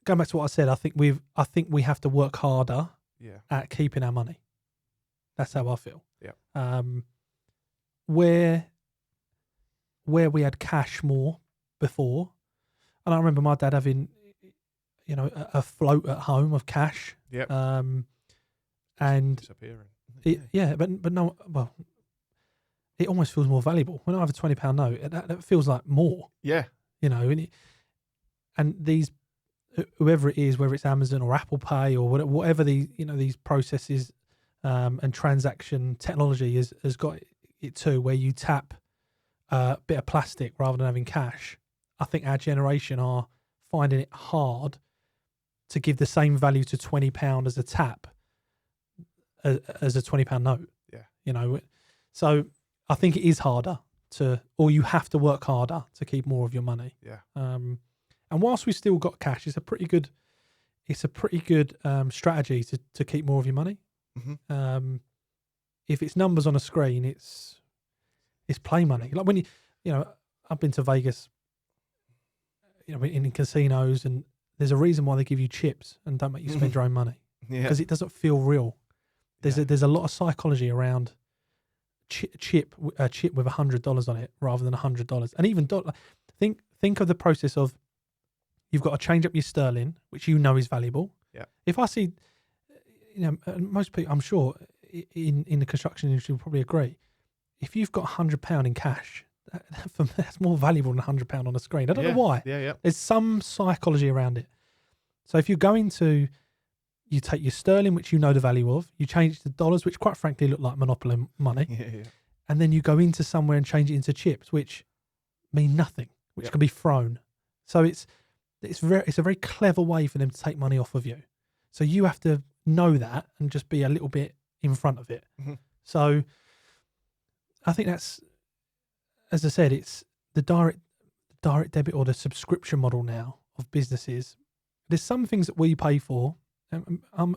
Going back to what I said, I think we have to work harder at keeping our money. That's how I feel. Yeah. Where we had cash more before, and I remember my dad having, a float at home of cash. Yep. And disappearing. But no, well, it almost feels more valuable when I have a £20 note. That feels like more. Yeah. And these, whoever it is, whether it's Amazon or Apple Pay or whatever these processes and transaction technology has got it too, where you tap a bit of plastic rather than having cash. I think our generation are finding it hard to give the same value to £20 as a tap as a £20 note. Yeah. So I think it is harder or you have to work harder to keep more of your money. Yeah. And whilst we've still got cash, it's a pretty good strategy to keep more of your money. Mm-hmm. If it's numbers on a screen, it's play money. Like when I've been to Vegas, in casinos, and there's a reason why they give you chips and don't make you spend your own money, because it doesn't feel real. There's a lot of psychology around chip with $100 on it rather than $100, and even think of the process of, you've got to change up your sterling, which is valuable. Yeah. If I see, most people, I'm sure, in the construction industry will probably agree, if you've got £100 in cash, that's more valuable than £100 on a screen. I don't know why. Yeah. There's some psychology around it. So if you're going to, you take your sterling, which the value of, you change it to dollars, which quite frankly look like monopoly money. Yeah. And then you go into somewhere and change it into chips, which mean nothing, which can be thrown. So it's a very clever way for them to take money off of you. So you have to know that and just be a little bit in front of it. Mm-hmm. So I think that's, as I said, it's the direct debit or the subscription model now of businesses. There's some things that we pay for. I'm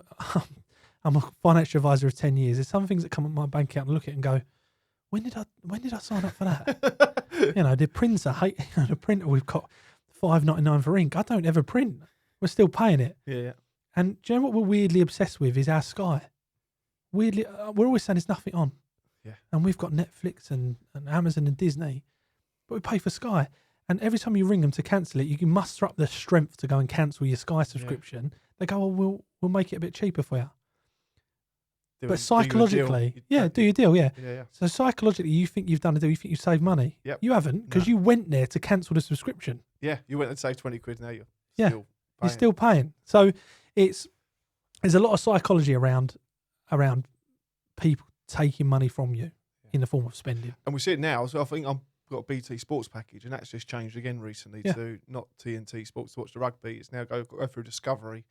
a financial advisor of 10 years. There's some things that come up my bank account and look at it and go, when did I sign up for that? The printer we've got $5.99 for ink. I don't ever print. We're still paying it. Yeah. And do you know what we're weirdly obsessed with is our Sky. Weirdly, we're always saying there's nothing on. Yeah. And we've got Netflix and Amazon and Disney, but we pay for Sky. And every time you ring them to cancel it, you can muster up the strength to go and cancel your Sky subscription. Yeah. They go, well, we'll make it a bit cheaper for you. But psychologically, do your deal, yeah. So psychologically, you think you've done a deal, you think you saved money. Yep. You haven't, because you went there to cancel the subscription. Yeah, you went and saved 20 quid, now you're still paying. So there's a lot of psychology around people taking money from you in the form of spending. And we see it now. So I think I've got a BT Sports package, and that's just changed again recently to not TNT Sports to watch the rugby. It's now go through Discovery.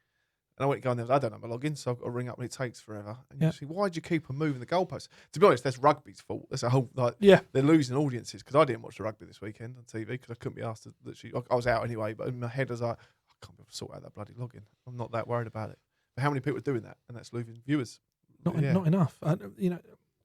And I went going there, I don't know my login, so I've got to ring up and it takes forever. And you see, why'd you keep on moving the goalposts? To be honest, that's rugby's fault. That's a whole, they're losing audiences, because I didn't watch the rugby this weekend on TV because I couldn't be asked to literally, I was out anyway, but in my head I was like, I can't be able to sort out that bloody login. I'm not that worried about it. But how many people are doing that? And that's losing viewers. Not enough.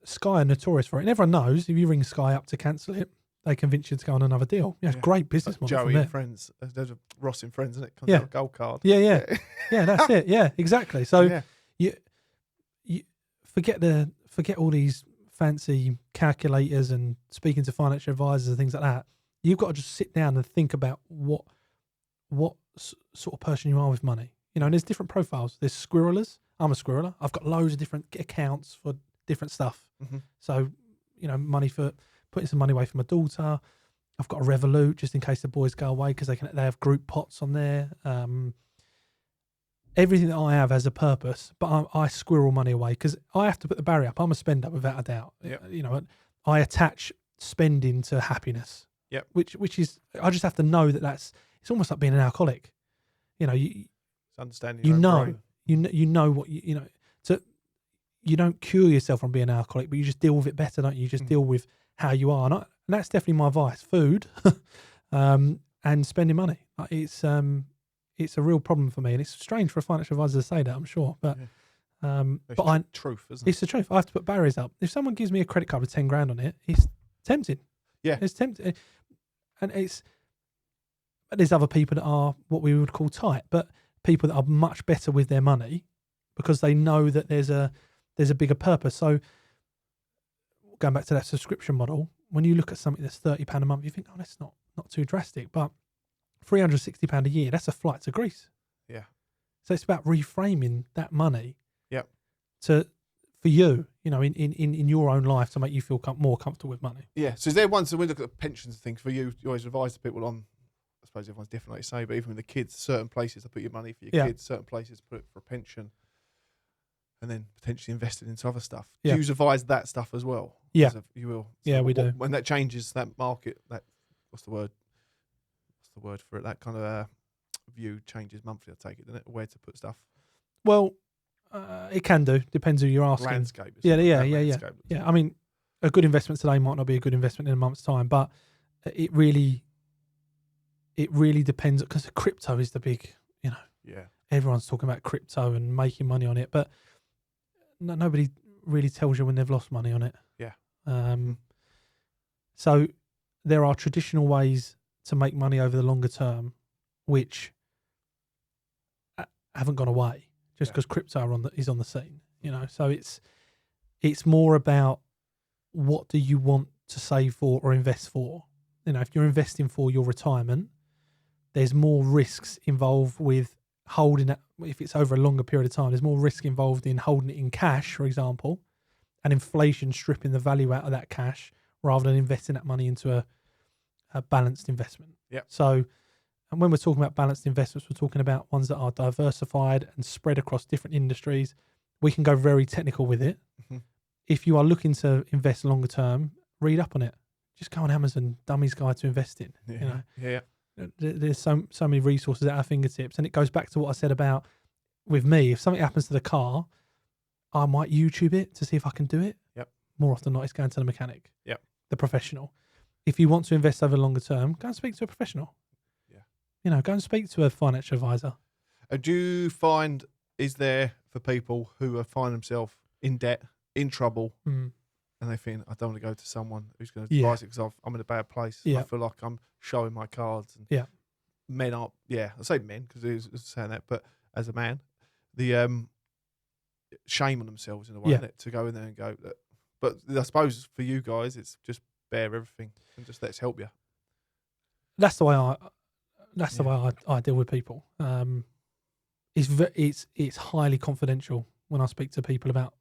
Sky are notorious for it. And everyone knows if you ring Sky up to cancel it, they convince you to go on another deal. It's great business model. Joey and Friends. There's a Ross in Friends, isn't it? Comes out a gold card. Yeah, that's it. Yeah, exactly. So you forget all these fancy calculators and speaking to financial advisors and things like that. You've got to just sit down and think about what sort of person you are with money. And there's different profiles. There's squirrelers. I'm a squirreler. I've got loads of different accounts for different stuff. Mm-hmm. So, money for putting some money away for my daughter. I've got a Revolut just in case the boys go away, because they have group pots on there. Everything that I have has a purpose, but I squirrel money away because I have to put the barrier up. I'm a spender without a doubt. Yep. I attach spending to happiness. Yep. Which is, I just have to know it's almost like being an alcoholic. It's understanding your own brain. You know what so you don't cure yourself from being an alcoholic, but you just deal with it better, don't you? You just deal with how you are, and that's definitely my vice: food, and spending money. It's a real problem for me, and it's strange for a financial advisor to say that, I'm sure, but it's truth, isn't it? It's the truth. I have to put barriers up. If someone gives me a credit card with 10 grand on it, it's tempting. Yeah, it's tempting, and there's other people that are what we would call tight, but people that are much better with their money because they know that there's a bigger purpose. So going back to that subscription model, when you look at something that's £30 a month, you think, oh, that's not too drastic, but £360 a year, that's a flight to Greece. Yeah. So it's about reframing that money. Yep. For you, in your own life, to make you feel more comfortable with money. Yeah. So is there ones that we look at pensions and things for you? You always advise the people on. I suppose everyone's different, like you say, but even with the kids, certain places to put your money for your kids, certain places to put it for a pension, and then potentially invested into other stuff. Do you advise that stuff as well? Yeah, you will. So we do. When that changes, that market, what's the word for it? That kind of view changes monthly. I take it, doesn't it? Where to put stuff? Well, it can do. Depends who you're asking. Landscape. Yeah. I mean, a good investment today might not be a good investment in a month's time, but it really depends, because crypto is the big, everyone's talking about crypto and making money on it, but nobody really tells you when they've lost money on it. Yeah. So there are traditional ways to make money over the longer term, which haven't gone away just because crypto is on the scene. So it's more about what do you want to save for or invest for. If you're investing for your retirement, there's more risks involved with holding it. If it's over a longer period of time, there's more risk involved in holding it in cash, for example, and inflation stripping the value out of that cash rather than investing that money into a balanced investment. Yeah. So, and when we're talking about balanced investments, we're talking about ones that are diversified and spread across different industries. We can go very technical with it. Mm-hmm. If you are looking to invest longer term, read up on it. Just go on Amazon, Dummy's Guide to Investing. Yeah. There's so many resources at our fingertips, and it goes back to what I said about with me. If something happens to the car, I might YouTube it to see if I can do it. Yep. More often than not, it's going to the mechanic. Yep. The professional. If you want to invest over the longer term, go and speak to a professional. Yeah. Go and speak to a financial advisor. Do you find, is there for people who find themselves in debt, in trouble, and they think I don't want to go to someone who's going to Yeah. advise it because I'm in a bad place. Yeah. I feel like I'm showing my cards. And Yeah. men are, I say men because he was saying that, but as a man, the shame on themselves in a way, Yeah. isn't it, to go in there and go. But I suppose for you guys, it's just bear everything and just let's help you. That's the way I deal with people. It's highly confidential when I speak to people about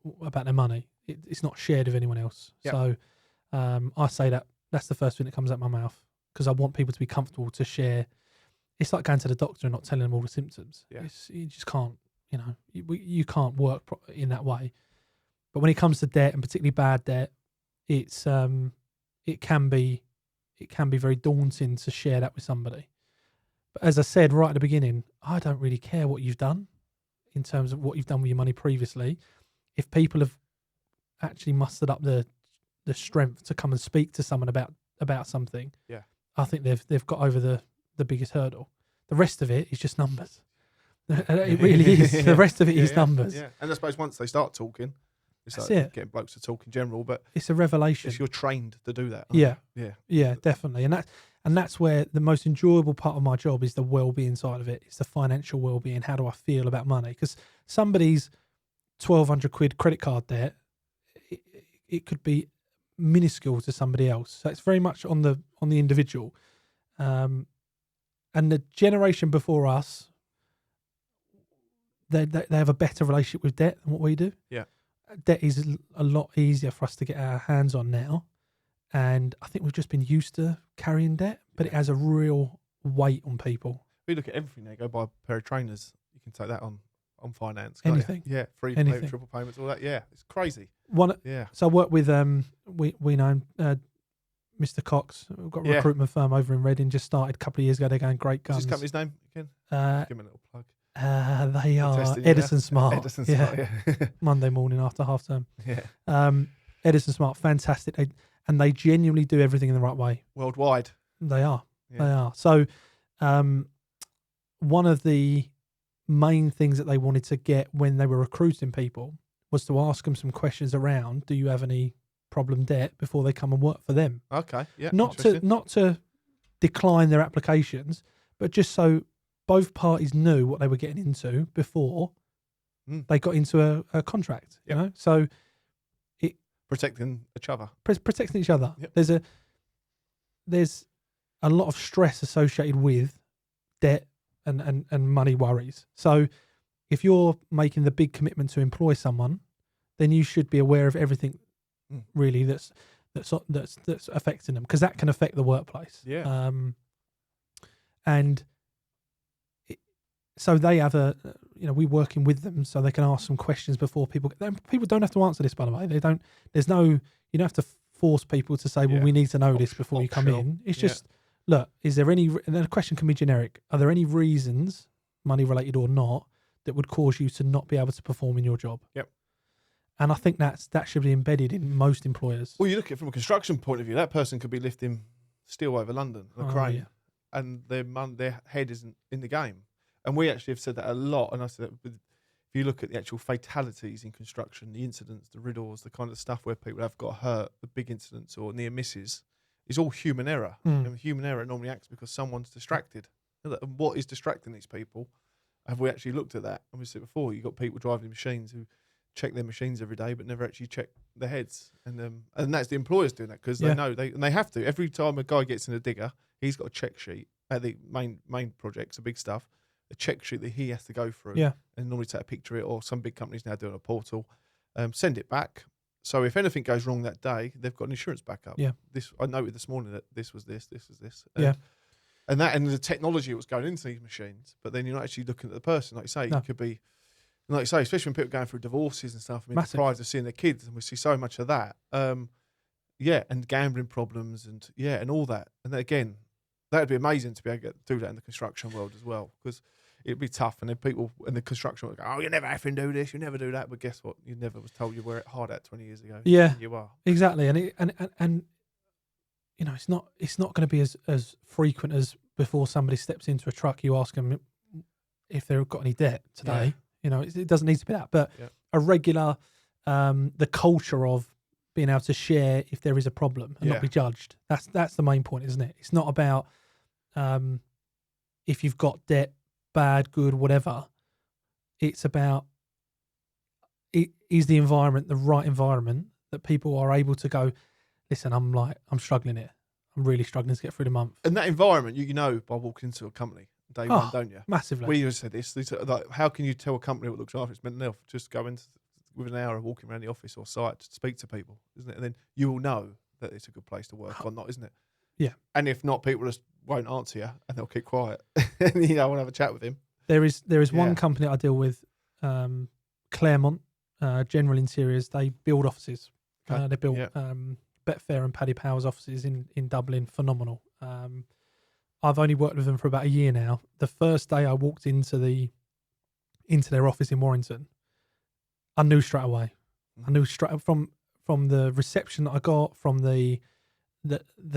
their money. It's not shared with anyone else. Yep. So I say that's the first thing that comes out of my mouth because I want people to be comfortable to share. It's like going to the doctor and not telling them all the symptoms. Yeah. You just can't. You can't work in that way. But when it comes to debt and particularly bad debt, it can be very daunting to share that with somebody. But as I said right at the beginning, I don't really care what you've done in terms of what you've done with your money previously. If people have actually mustered up the strength to come and speak to someone about something, I think they've got over the biggest hurdle. The rest of it is just numbers. It really is. The rest of it is numbers. Yeah, and I suppose once they start talking, it's That's like it. Getting blokes to talk in general, but It's a revelation. you're trained to do that. Yeah. Yeah. Yeah, definitely. And that's where the most enjoyable part of my job is the well-being side of it. It's the financial well-being. How do I feel about money? Because somebody's 1,200 quid credit card debt, it could be minuscule to somebody else. So it's very much on the individual. And the generation before us, they have a better relationship with debt than what we do. Yeah. Debt is a lot easier for us to get our hands on now. And I think we've just been used to carrying debt, but it has a real weight on people. We look at everything there, go buy a pair of trainers. You can take that on finance. Anything. Yeah, free Anything. payment, triple payments, all that. Yeah, it's crazy. So I work with, we know Mr. Cox. We've got a recruitment firm over in Reading, just started a couple of years ago. They're going great guns. What's his company's name again? Give him a little plug. They are Edison Smart. Edison Smart, yeah. Monday morning after half term. Yeah. Edison Smart, fantastic. They genuinely do everything in the right way. Worldwide. They are. Yeah. They are. So one of the main things that they wanted to get when they were recruiting people was to ask them some questions around, do you have any problem debt before they come and work for them? Okay. Yeah. Not to decline their applications, but just so both parties knew what they were getting into before they got into a contract. Yep. You know, so protecting each other. Protecting each other. Yep. There's a lot of stress associated with debt and money worries. So if you're making the big commitment to employ someone, then you should be aware of everything really that's affecting them, because that can affect the workplace. Yeah. So they have we're working with them so they can ask some questions before people don't have to answer this, by the way. You don't have to force people to say, well, we need to know this before you come in. It's just, look, is there any, and then the question can be generic. Are there any reasons, money related or not, that would cause you to not be able to perform in your job? Yep. And I think that should be embedded in most employers. Well, you look at it from a construction point of view, that person could be lifting steel over London on a crane, and their head isn't in the game. And we actually have said that a lot. And I said that if you look at the actual fatalities in construction, the incidents, the riddles, the kind of stuff where people have got hurt, the big incidents or near misses, is all human error. And human error normally acts because someone's distracted. And what is distracting these people? Have we actually looked at that? And we said before, you've got people driving machines who check their machines every day but never actually check their heads. And that's the employers doing that because they know they have to. Every time a guy gets in a digger, he's got a check sheet at the main projects, the big stuff. A check sheet that he has to go through, and normally take a picture of it, or some big companies now doing a portal, send it back. So if anything goes wrong that day, they've got an insurance backup. Yeah, I noted this morning that this was this was this. And the technology that was going into these machines, but then you're not actually looking at the person. Like you say, it could be, like you say, especially when people are going through divorces and stuff. I mean, deprived of seeing their kids, and we see so much of that. And gambling problems, and all that. And then again, that would be amazing to be able to do that in the construction world as well, because it'd be tough. And then people in the construction would go, oh, you never have to do this, you never do that. But guess what? You never was told you were hard at 20 years ago. Yeah, you are. Exactly. And it's not going to be as frequent as before somebody steps into a truck, you ask them if they've got any debt today. It doesn't need to be that. But a regular, the culture of being able to share if there is a problem and not be judged. That's the main point, isn't it? It's not about if you've got debt, bad, good, whatever. It's about is the environment the right environment that people are able to go, listen, I'm struggling here. I'm really struggling to get through the month. And that environment, you know by walking into a company day one, don't you? Massively. We always say this. Like, how can you tell a company what looks after its mental health? Just go into within an hour of walking around the office or site to speak to people, isn't it? And then you will know that it's a good place to work or not, isn't it? Yeah. And if not, people just won't answer you and they'll keep quiet. And I want to have a chat with him. There is one company I deal with, Claremont General Interiors. They build offices. Okay. They built Betfair and Paddy Power's offices in Dublin. Phenomenal. I've only worked with them for about a year now. The first day I walked into their office in Warrington, I knew straight away. I knew straight from the reception that I got, from the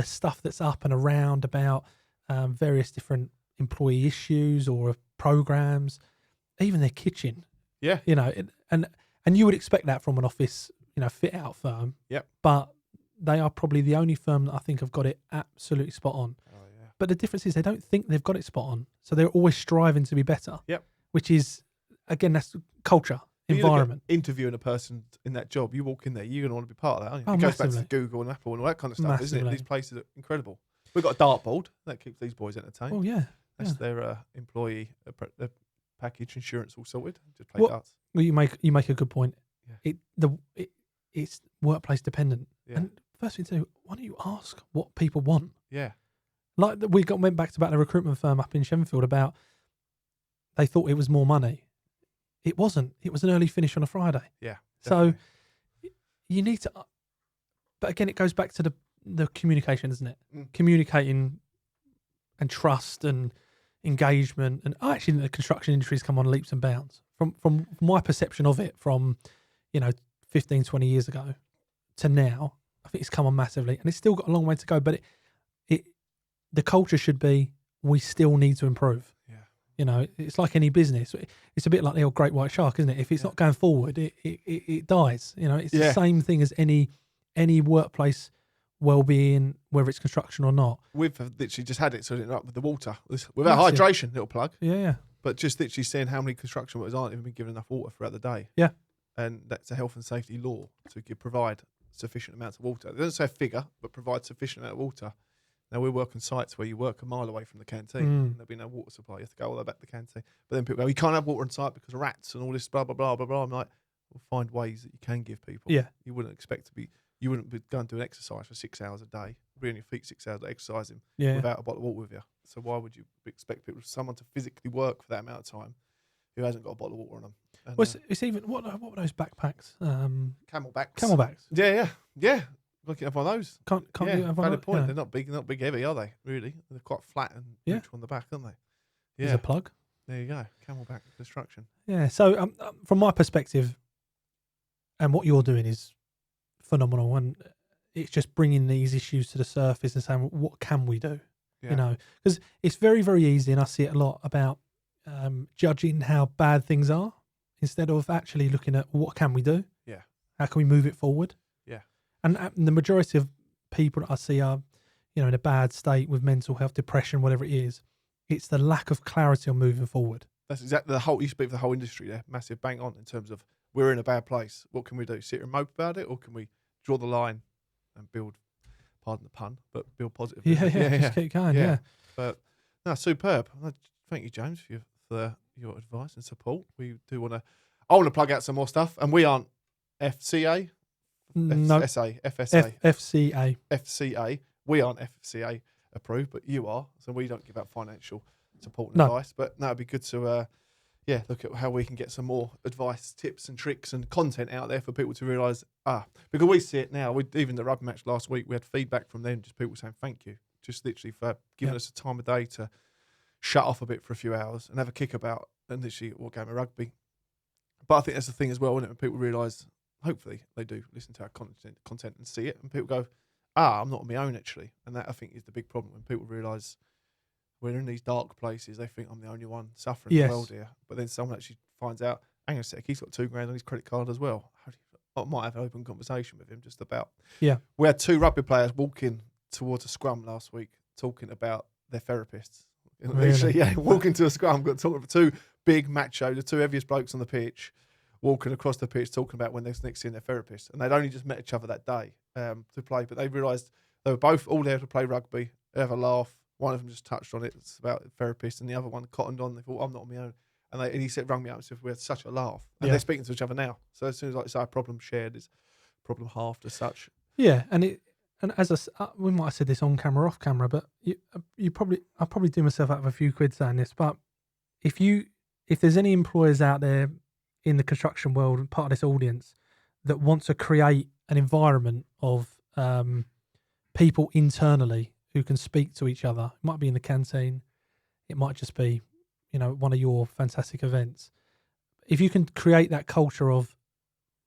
stuff that's up and around about various different employee issues or programs, even their kitchen. Yeah. And you would expect that from an office, fit out firm. Yep. But they are probably the only firm that I think have got it absolutely spot on. Oh, yeah. But the difference is they don't think they've got it spot on. So they're always striving to be better. Yep. Which is, again, that's culture, environment. Interviewing a person in that job, you walk in there, you're going to want to be part of that, aren't you? Oh, it goes massively. back to Google and Apple and all that kind of stuff, isn't it? Massively. These places are incredible. We've got a dartboard that keeps these boys entertained. Oh, yeah. That's their employee package insurance all sorted. Just play darts. Well, you make a good point. Yeah. It's workplace dependent. Yeah. And first thing to do, why don't you ask what people want? Yeah. Like went back to the recruitment firm up in Shenfield about they thought it was more money. It wasn't. It was an early finish on a Friday. Yeah. Definitely. So you need to, but again, it goes back to the communication, isn't it? Communicating and trust and engagement. And I actually think the construction industry's come on leaps and bounds from my perception of it from, 15, 20 years ago to now. I think it's come on massively and it's still got a long way to go, but the culture should be, we still need to improve. Yeah. It's like any business. It's a bit like the old great white shark, isn't it? If it's not going forward, it dies. It's the same thing as any workplace well-being, whether it's construction or not. We've literally just had it sorted up with the water. Without hydration, little plug. Yeah. But just literally seeing how many construction workers aren't even being given enough water throughout the day. Yeah. And that's a health and safety law to provide sufficient amounts of water. It doesn't say a figure, but provide sufficient amount of water. Now, we work on sites where you work a mile away from the canteen. And there'll be no water supply. You have to go all the way back to the canteen. But then people go, you can't have water on site because of rats and all this blah, blah, blah, blah, blah. I'm like, we'll find ways that you can give people. Yeah. You wouldn't be going to do an exercise for 6 hours a day, be on your feet 6 hours exercising without a bottle of water with you. So why would you expect someone to physically work for that amount of time who hasn't got a bottle of water on them? And, it's even, what were those backpacks? Camelbacks. Camelbacks. Yeah. Looking up on those. Can't yeah, valid point. Yeah. They're not big heavy, are they? Really? They're quite flat and neutral on the back, aren't they? Yeah. There's a plug. There you go. Camelback construction. Yeah. So from my perspective, and what you're doing is phenomenal, and it's just bringing these issues to the surface and saying, what can we do? Yeah. Because it's very, very easy, and I see it a lot about judging how bad things are instead of actually looking at what can we do? Yeah. How can we move it forward? Yeah. And the majority of people that I see are, in a bad state with mental health, depression, whatever it is. It's the lack of clarity on moving forward. That's exactly you speak for the whole industry there. Massive bang on in terms of we're in a bad place. What can we do? Sit and mope about it, or can we draw the line and build? Pardon the pun, but build positively. Yeah. Just keep going. Yeah. But no, superb. Thank you, James, for your advice and support. I want to plug out some more stuff, and we aren't FCA. No. FSA. FCA. We aren't FCA approved, but you are, so we don't give out financial support and No. advice. But no, it'd be good to look at how we can get some more advice, tips and tricks and content out there for people to realise, because we see it now. Even the rugby match last week, we had feedback from them, just people saying thank you, just literally for giving us a time of day to shut off a bit for a few hours and have a kick about and literally what game of rugby. But I think that's the thing as well, isn't it? When people realise, hopefully they do listen to our content and see it, and people go, I'm not on my own actually. And that I think is the big problem when people realise we're in these dark places, they think I'm the only one suffering in the world here. But then someone actually finds out, hang on a sec, he's got $2,000 on his credit card as well. I might have an open conversation with him just about. Yeah. We had 2 rugby players walking towards a scrum last week talking about their therapists. Really? Literally, yeah, walking to a scrum, got talking to 2 big macho, the 2 heaviest blokes on the pitch, walking across the pitch talking about when they're next seeing their therapist. And they'd only just met each other that day to play, but they realised they were both all there to play rugby, have a laugh. One of them just touched on it. It's about the therapist, and the other one cottoned on. They thought, I'm not on my own. And he said, rung me up and said, we had such a laugh. And they're speaking to each other now. So as soon as it's our problem shared, it's problem halved as such. Yeah, and as we might have said this on camera, off camera, but I'll probably do myself out of a few quid saying this. But if there's any employers out there in the construction world and part of this audience that want to create an environment of people internally who can speak to each other, it might be in the canteen, it might just be, one of your fantastic events. If you can create that culture of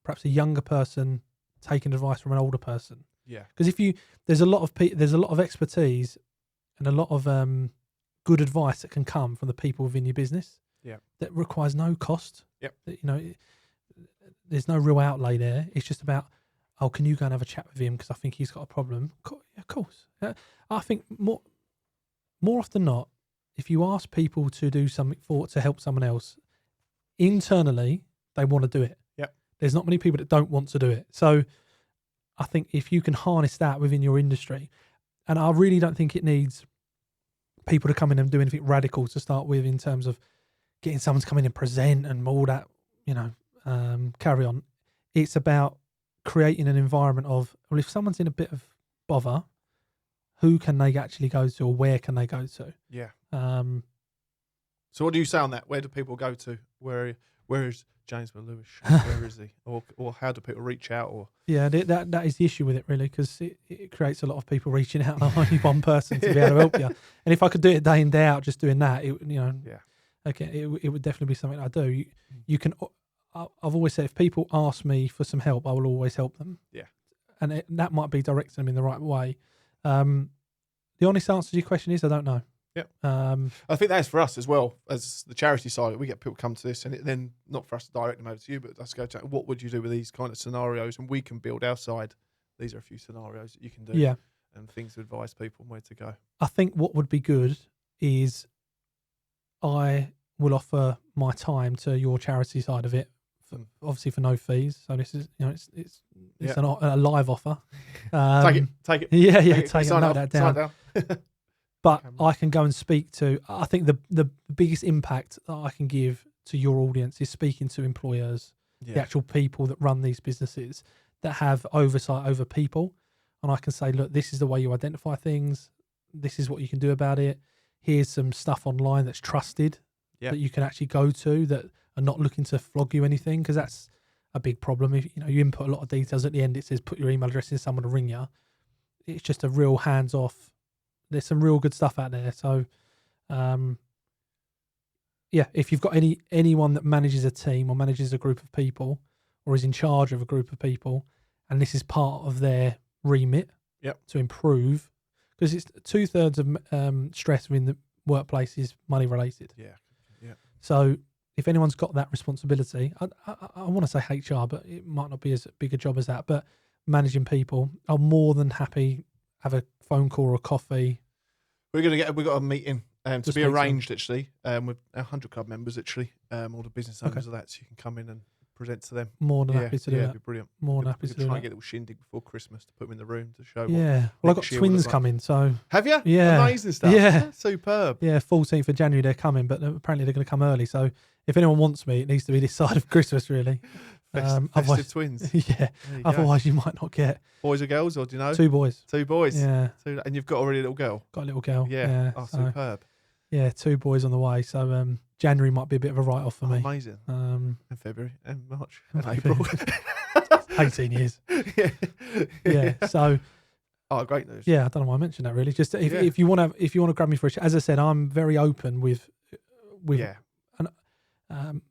perhaps a younger person taking advice from an older person, because there's a lot of expertise and a lot of good advice that can come from the people within your business. That requires no cost. There's no real outlay there. It's just about, can you go and have a chat with him because I think he's got a problem? Yeah, of course. I think more often than not, if you ask people to do something to help someone else, internally they want to do it. There's not many people that don't want to do it. So I think if you can harness that within your industry, and I really don't think it needs people to come in and do anything radical to start with in terms of getting someone to come in and present and all that, carry on. It's about creating an environment of, well, if someone's in a bit of bother, who can they actually go to, or where can they go to? So what do you say on that? Where do people go to? Where is James Melhuish? Where is he? Or how do people reach out? Or that is the issue with it, really, because it creates a lot of people reaching out and only one person to be able to help you. And if I could do it day in, day out, just doing that, it would definitely be something I do. You can. I've always said, if people ask me for some help, I will always help them. And that might be directing them in the right way. The honest answer to your question is, I don't know. I think that's for us as well as the charity side. We get people come to this, and then not for us to direct them over to you, but us go to what would you do with these kind of scenarios, and we can build our side. These are a few scenarios that you can do, and things to advise people where to go. I think what would be good is I will offer my time to your charity side of it, obviously for no fees. So this is, it's a live offer. Take it. Yeah, take it. Note that down. But Camera. I can go and speak to. I think the biggest impact that I can give to your audience is speaking to employers, the actual people that run these businesses that have oversight over people, and I can say, look, this is the way you identify things. This is what you can do about it. Here's some stuff online that's trusted that you can actually go to that are not looking to flog you anything, because that's a big problem. If you input a lot of details at the end, it says put your email address in, someone to ring you. It's just a real hands off. There's some real good stuff out there. So, if you've got anyone that manages a team or manages a group of people or is in charge of a group of people, and this is part of their remit to improve, because it's 2/3 of stress within the workplace is money related. So if anyone's got that responsibility, I want to say HR, but it might not be as big a job as that, but managing people, I'm more than happy have a phone call or a coffee. We've got a meeting to be arranged actually with 100 club members actually, all the business owners of that, so you can come in and present to them. More than happy to do that. It'd be brilliant. More than happy to do that. Try and get a little shindig before Christmas to put them in the room to show. Well, I've got twins coming, so have you? Yeah, amazing stuff. Yeah, superb. Yeah, 14th of January they're coming, but apparently they're going to come early. So if anyone wants me, it needs to be this side of Christmas, really. Festive twins. Otherwise you might not get. Boys or girls, or do you know? 2 boys. 2 boys. Yeah. And you've got already a little girl. Got a little girl. Yeah. So, superb. Yeah, 2 boys on the way. So January might be a bit of a write-off for me. Amazing. And February and March and April. April. 18 years. Yeah. So. Oh, great news. Yeah, I don't know why I mentioned that really. Just if you want to grab me for a chat, as I said, I'm very open with. And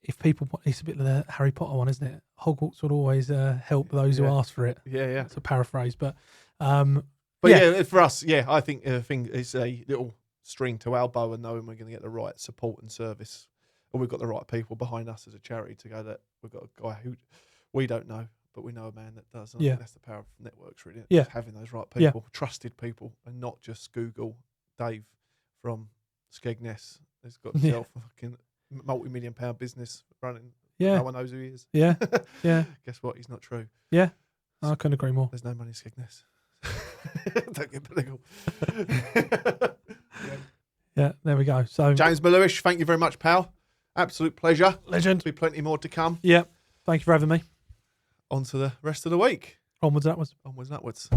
if people, it's a bit of the Harry Potter one, isn't it? Hogwarts would always help those who ask for it. Yeah. It's a paraphrase, but for us, I think it's a little string to our bow, and knowing we're going to get the right support and service, and we've got the right people behind us as a charity to go that we've got a guy who we don't know, but we know a man that does. Yeah. That's the power of networks, really. Yeah. Just having those right people, trusted people, and not just Google Dave from Skegness. He's got himself a fucking multi-million-pound business running. Yeah. No one knows who he is. Yeah. Yeah. Guess what? He's not true. Yeah. I couldn't agree more. There's no money in Skegness. Don't get political. Yeah, there we go. So James Melhuish, thank you very much, pal. Absolute pleasure. Legend. There'll be plenty more to come. Yeah. Thank you for having me. On to the rest of the week. Onwards and upwards. Onwards and upwards.